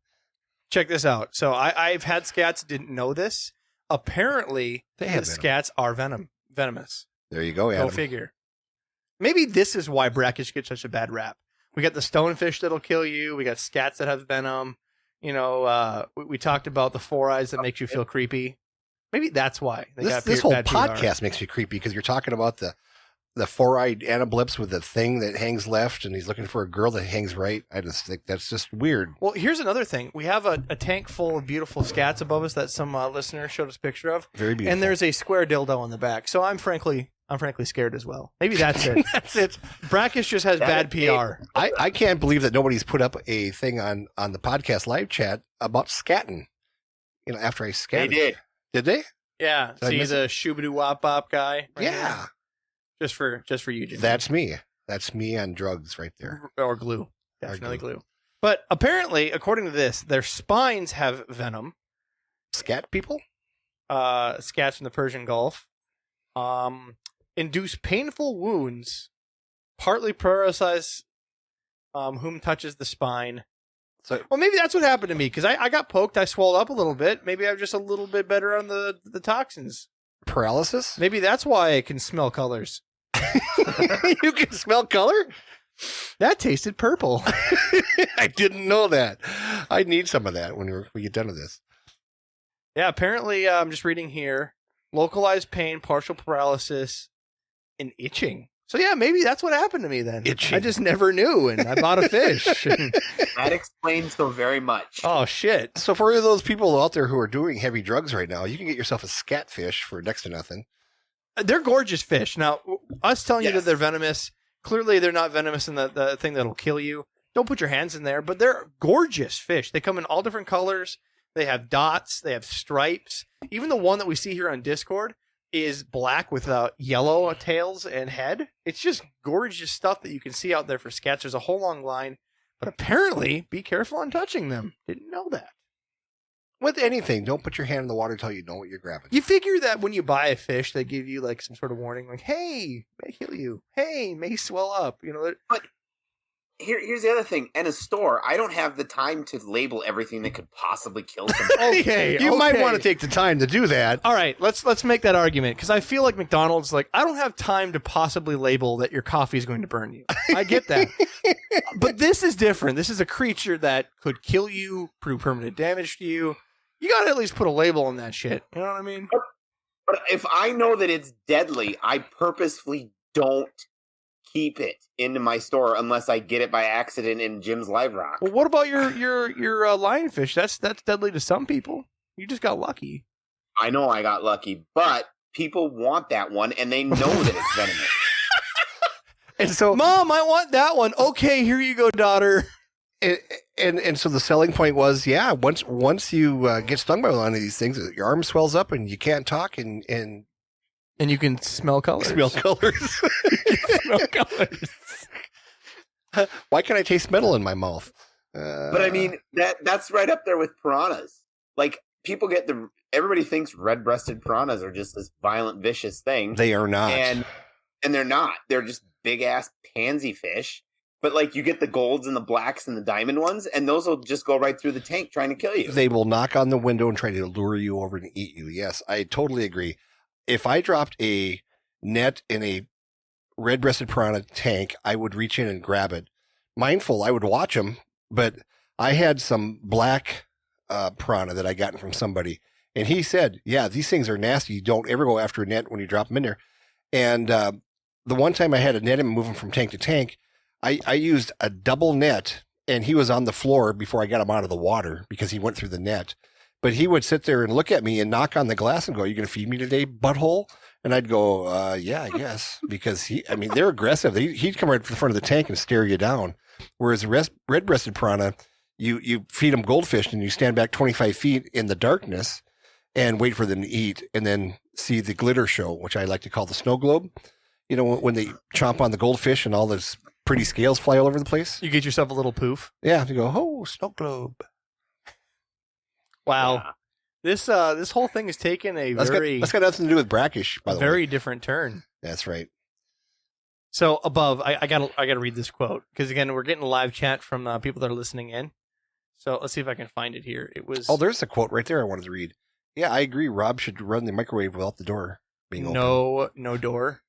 Check this out. So I've had scats, didn't know this. Apparently, They the have venom. scats are venomous. There you go, Adam. Go figure. Maybe this is why brackish gets such a bad rap. We got the stonefish that'll kill you. We got scats that have venom. You know, we talked about the four eyes that makes you feel creepy. Maybe that's why they got This whole bad PR. podcast makes me creepy because you're talking about the four-eyed anablips with the thing that hangs left, and he's looking for a girl that hangs right. I just think that's just weird. Well, here's another thing. We have a tank full of beautiful scats above us that some listener showed us a picture of. Very beautiful. And there's a square dildo in the back. So I'm frankly scared as well. Maybe that's it. That's it. Brackish just has bad PR. I can't believe that nobody's put up a thing on the podcast live chat about scatting. You know, after I They scatted. did. Did they? Yeah. Did I See miss the shoobadoo wop bop guy? right Yeah. there? Just for you, Jimmy. That's me. That's me on drugs right there. Or glue. Or Definitely glue. glue. But apparently, according to this, their spines have venom. Scat people? Scats from the Persian Gulf. Induce painful wounds, partly paralyze whom touches the spine. So Well, maybe that's what happened to me, because I got poked, I swelled up a little bit. Maybe I'm just a little bit better on the toxins. paralysis? Maybe that's why I can smell colors. You can smell color? That tasted purple. I didn't know that. I need some of that when we get done with this. Yeah, apparently, I'm just reading here. Localized pain, partial paralysis, and itching. So yeah, maybe that's what happened to me then. Itching. I just never knew, and I bought a fish. That explains so very much. Oh, shit. So for those people out there who are doing heavy drugs right now, you can get yourself a scat fish for next to nothing. They're gorgeous fish. Now, us telling you Yes. that they're venomous, clearly they're not venomous in the thing that'll kill you. Don't put your hands in there, but they're gorgeous fish. They come in all different colors. They have dots. They have stripes. Even the one that we see here on Discord is black with yellow tails and head. It's just gorgeous stuff that you can see out there for scats. There's a whole long line, but apparently, be careful on touching them. Didn't know that. With anything, don't put your hand in the water until you know what you're grabbing. You figure that when you buy a fish, they give you like some sort of warning, like, "Hey, may kill you. Hey, may swell up." You know. Here's the other thing. In a store, I don't have the time to label everything that could possibly kill somebody. Okay, You might okay. want to take the time to do that. All right, let's make that argument, because I feel like McDonald's, like, I don't have time to possibly label that your coffee is going to burn you. I get that. But this is different. This is a creature that could kill you, do permanent damage to you. You got to at least put a label on that shit. You know what I mean? But if I know that it's deadly, I purposefully don't keep it into my store unless I get it by accident in Jim's Live Rock. Well, what about your lionfish? That's deadly to some people. You just got lucky. I know I got lucky, but people want that one, and they know that it's venomous. And so, Mom, I want that one. Okay, here you go, daughter. and so the selling point was, yeah, once you get stung by one of these things, your arm swells up and you can't talk and you can smell colors. smell colors. Smell colors. Why can't I taste metal in my mouth? But I mean, that's right up there with piranhas. Like, people get everybody thinks red-breasted piranhas are just this violent, vicious thing. They are not. And they're not. They're just big-ass pansy fish. But like you get the golds and the blacks and the diamond ones, and those will just go right through the tank trying to kill you. They will knock on the window and try to lure you over and eat you. Yes, I totally agree. If I dropped a net in a red-breasted piranha tank, I would reach in and grab it. Mindful, I would watch them, but I had some black piranha that I gotten from somebody, and he said, yeah, these things are nasty. You don't ever go after a net when you drop them in there. And the one time I had a net and move him from tank to tank, I used a double net, and he was on the floor before I got him out of the water because he went through the net. But he would sit there and look at me and knock on the glass and go, "Are you going to feed me today, butthole?" And I'd go, "Yeah, I guess," because they're aggressive. He'd come right to the front of the tank and stare you down. Whereas red-breasted piranha, you feed them goldfish and you stand back 25 feet in the darkness and wait for them to eat, and then see the glitter show, which I like to call the snow globe. You know, when they chomp on the goldfish and all those pretty scales fly all over the place. You get yourself a little poof. Yeah, you go, "Oh, snow globe." Wow. Yeah. This whole thing has taken That's got nothing to do with brackish, by the way. Very different turn. That's right. So above, I gotta read this quote because again we're getting a live chat from people that are listening in. So let's see if I can find it here. It was there's a quote right there I wanted to read. Yeah, I agree. Rob should run the microwave without the door being open. No door.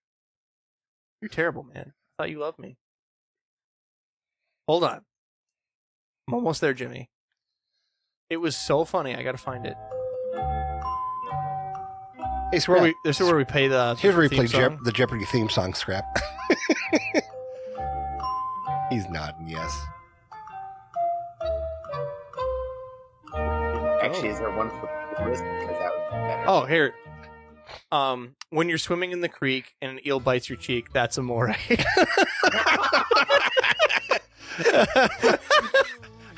You're terrible, man. I thought you loved me. Hold on. I'm almost there, Jimmy. It was so funny. I gotta find it. Hey, Scrap. This is where we play the. Here's where we play song. the Jeopardy theme song, Scrap. He's nodding yes. Actually, is there one for this? Because that would be better. Oh, here. When you're swimming in the creek and an eel bites your cheek, that's amore.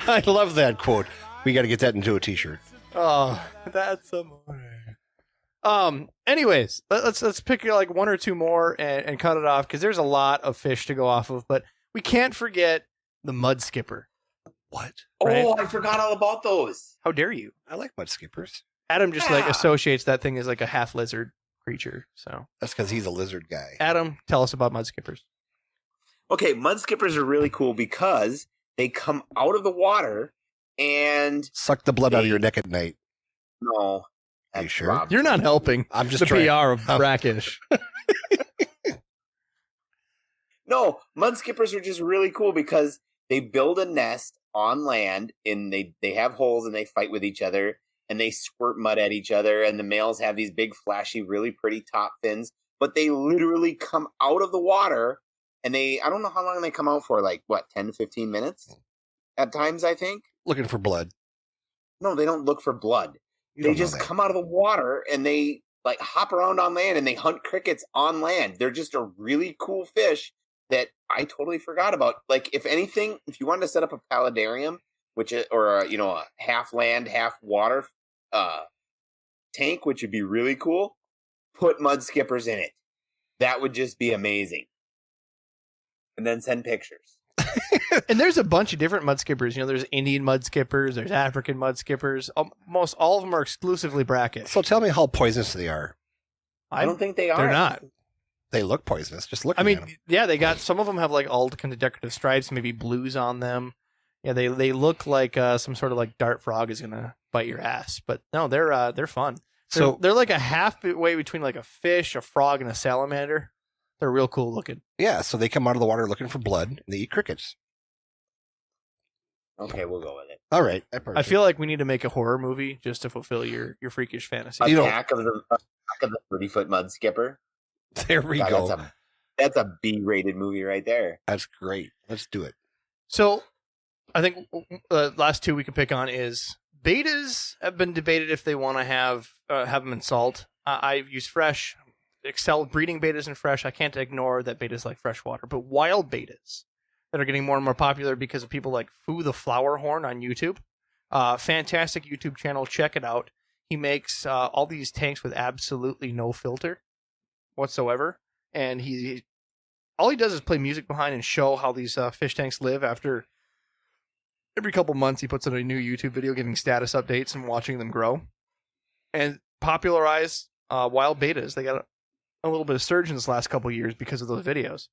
I love that quote. We got to get that into a t-shirt. Oh, that's amore. Anyways, let's pick like one or two more and cut it off because there's a lot of fish to go off of, but we can't forget the mud skipper. What? Right? Oh, I forgot all about those. How dare you? I like mud skippers. Adam just like associates that thing as like a half lizard creature. So that's because he's a lizard guy. Adam, tell us about mud skippers. Okay, mud skippers are really cool because they come out of the water and suck the blood out of your neck at night. No. Are you sure? Rob. You're not helping. I'm just the trying. PR of Brackish. No, mud skippers are just really cool because they build a nest on land and they have holes and they fight with each other and they squirt mud at each other, and the males have these big flashy really pretty top fins, but they literally come out of the water and I don't know how long they come out for, like what, 10 to 15 minutes at times, I think. Looking for blood. No, they don't look for blood. They just come out of the water and they like hop around on land and they hunt crickets on land. They're just a really cool fish that I totally forgot about. Like, if anything, if you wanted to set up a paludarium, or a half land, half water tank, which would be really cool, put mud skippers in it. That would just be amazing. And then send pictures. And there's a bunch of different mud skippers. There's Indian mud skippers. There's African mud skippers. Almost all of them are exclusively brackish. So tell me how poisonous they are. I don't think they are. They're not. They look poisonous. Just looking at them. Yeah, they got some of them have like all the kind of decorative stripes, maybe blues on them. Yeah, they look like some sort of like dart frog is gonna bite your ass. But no, they're fun. They're like a halfway between like a fish, a frog, and a salamander. They're real cool looking. Yeah, so they come out of the water looking for blood and they eat crickets. Okay, we'll go with it. All right. I feel like we need to make a horror movie just to fulfill your freakish fantasy. Attack of the 30-foot mud skipper. There we go. That's a B-rated movie right there. That's great. Let's do it. So, I think last two we can pick on is betas have been debated if they want to have them in salt. I've used fresh, excel breeding betas in fresh. I can't ignore that betas like fresh water, but wild betas that are getting more and more popular because of people like Foo the Flower Horn on YouTube. Fantastic YouTube channel. Check it out. He makes all these tanks with absolutely no filter whatsoever, and all he does is play music behind and show how these fish tanks live. After every couple months, he puts out a new YouTube video giving status updates and watching them grow and popularize wild betas. They got a little bit of surge in this last couple of years because of those videos.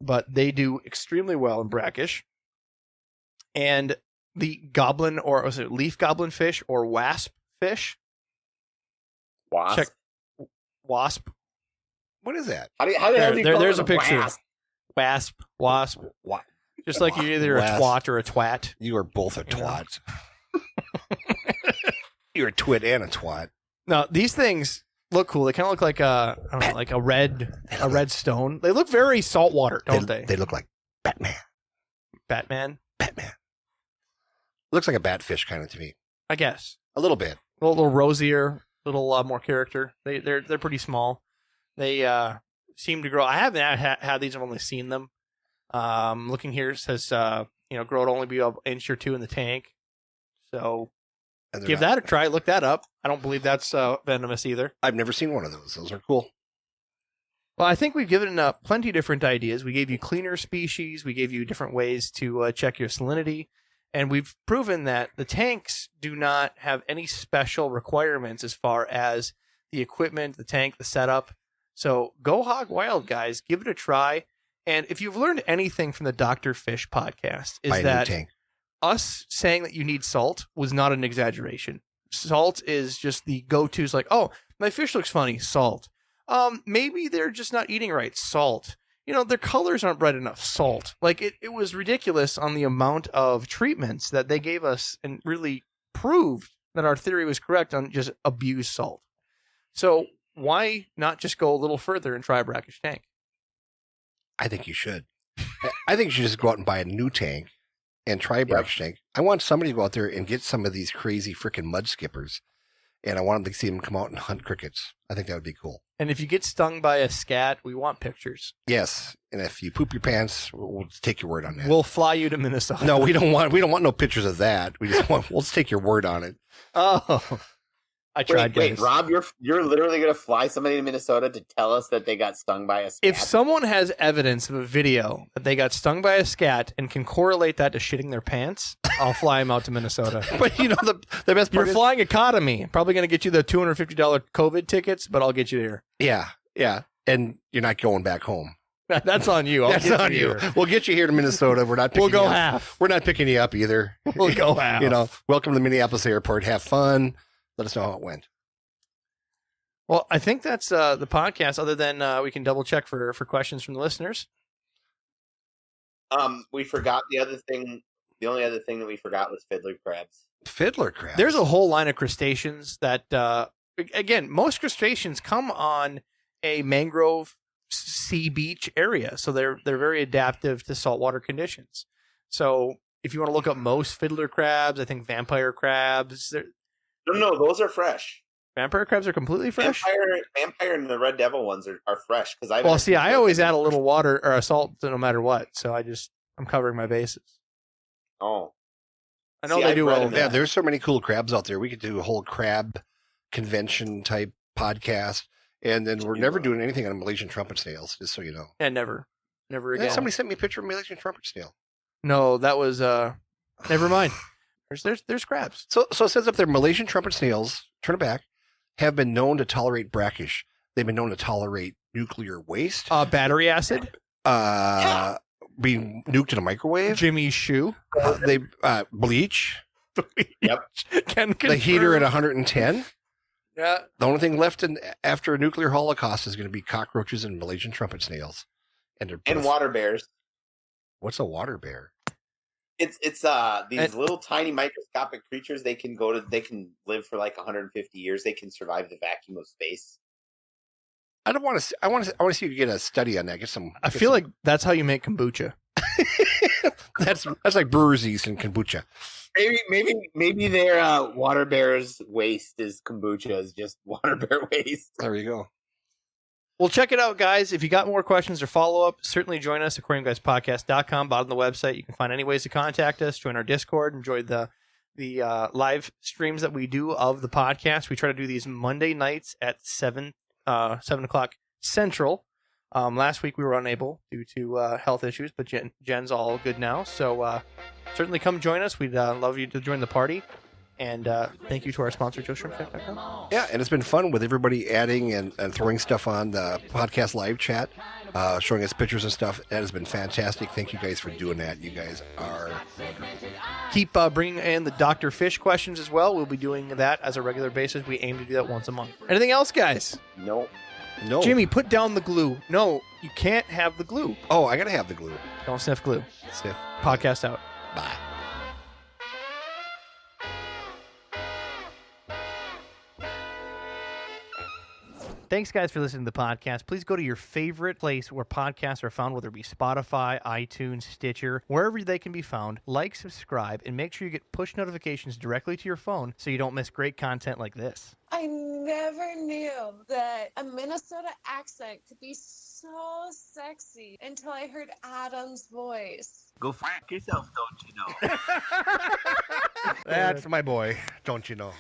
but they do extremely well in brackish. And the goblin, or was it leaf goblin fish or wasp fish? Wasp. Check wasp. What is that? How the hell do you call there's it a picture. wasp? Wasp. Just like you're either a twat or a twat. You are both a twat. You're a twit and a twat. No, these things look cool. They kind of look like I don't know, like a red stone. They look very saltwater, don't they? They look like Batman. Batman. Looks like a batfish kind of to me. I guess A little bit. a little rosier, a little more character. They're pretty small. They seem to grow. I haven't had these. I've only seen them. Looking here, it says grow to only be an inch or two in the tank. So give that a try. Look that up. I don't believe that's venomous either. I've never seen one of those. Those are cool. Well, I think we've given plenty of different ideas. We gave you cleaner species. We gave you different ways to check your salinity. And we've proven that the tanks do not have any special requirements as far as the equipment, the tank, the setup. So go hog wild, guys. Give it a try. And if you've learned anything from the Dr. Fish podcast, is that us saying that you need salt was not an exaggeration. Salt is just the go-to. It's like, oh, my fish looks funny. Salt. Maybe they're just not eating right. Salt. Their colors aren't bright enough. Salt. Like it was ridiculous on the amount of treatments that they gave us and really proved that our theory was correct on just abuse salt. So why not just go a little further and try a brackish tank? I think you should. I think you should just go out and buy a new tank and try a brackish tank. I want somebody to go out there and get some of these crazy freaking mud skippers, and I want them to see them come out and hunt crickets. I think that would be cool. And if you get stung by a scat, we want pictures. Yes, and if you poop your pants, we'll take your word on that. We'll fly you to Minnesota. No, we don't want no pictures of that. We'll just take your word on it. Oh, I tried. Wait, Rob, you're literally gonna fly somebody to Minnesota to tell us that they got stung by a scat? If someone has evidence of a video that they got stung by a scat and can correlate that to shitting their pants, I'll fly them out to Minnesota. But the best part you're flying economy. Probably going to get you the $250 COVID tickets, but I'll get you there. Yeah, and you're not going back home. That's on you. That's on you. We'll get you here to Minnesota. We're not. We'll go half. We're not picking you up either. We'll go half. Welcome to Minneapolis Airport. Have fun. Let us know how it went. Well, I think that's the podcast. Other than we can double check for questions from the listeners. We forgot the other thing. The only other thing that we forgot was fiddler crabs. Fiddler crabs. There's a whole line of crustaceans that, again, most crustaceans come on a mangrove sea beach area, so they're very adaptive to saltwater conditions. So if you want to look up most fiddler crabs, I think vampire crabs. No, those are fresh. Vampire crabs are completely fresh. Vampire and the red devil ones are fresh because I. Well, see, I always add a little water or a salt no matter what, so I'm covering my bases. Oh, I know they do well. Yeah, there's so many cool crabs out there. We could do a whole crab convention type podcast, and then we're never doing anything on Malaysian trumpet snails, just so you know. Yeah, never again. Yeah, somebody sent me a picture of a Malaysian trumpet snail. No, that was never mind. There's crabs. So it says up there, Malaysian trumpet snails. Turn it back. Have been known to tolerate brackish. They've been known to tolerate nuclear waste. Battery acid. Being nuked in a microwave. Jimmy's shoe. They bleach. Yep. The heater at 110. Yeah. The only thing left after a nuclear holocaust is going to be cockroaches and Malaysian trumpet snails, and water bears. What's a water bear? It's these little tiny microscopic creatures. They can live for like 150 years. They can survive the vacuum of space. I don't want to. I want to see you get a study on that. I feel like that's how you make kombucha. that's like brewer's yeast and kombucha. Maybe their water bear's waste is kombucha is just water bear waste. There you go. Well, check it out, guys. If you got more questions or follow-up, certainly join us at aquariumguyspodcast.com. Bottom of the website, you can find any ways to contact us. Join our Discord. Enjoy the live streams that we do of the podcast. We try to do these Monday nights at 7 o'clock Central. Last week we were unable due to health issues, but Jen's all good now. So certainly come join us. We'd love you to join the party. And thank you to our sponsor, JoeShrimpShack.com. Yeah, and it's been fun with everybody adding and throwing stuff on the podcast live chat, showing us pictures and stuff. That has been fantastic. Thank you guys for doing that. You guys are wonderful. Keep bringing in the Dr. Fish questions as well. We'll be doing that as a regular basis. We aim to do that once a month. Anything else, guys? Nope. No. Jimmy, put down the glue. No, you can't have the glue. Oh, I got to have the glue. Don't sniff glue. Sniff. Podcast out. Bye. Thanks, guys, for listening to the podcast. Please go to your favorite place where podcasts are found, whether it be Spotify, iTunes, Stitcher, wherever they can be found. Like, subscribe, and make sure you get push notifications directly to your phone so you don't miss great content like this. I never knew that a Minnesota accent could be so sexy until I heard Adam's voice. Go fuck yourself, don't you know? That's my boy. Don't you know?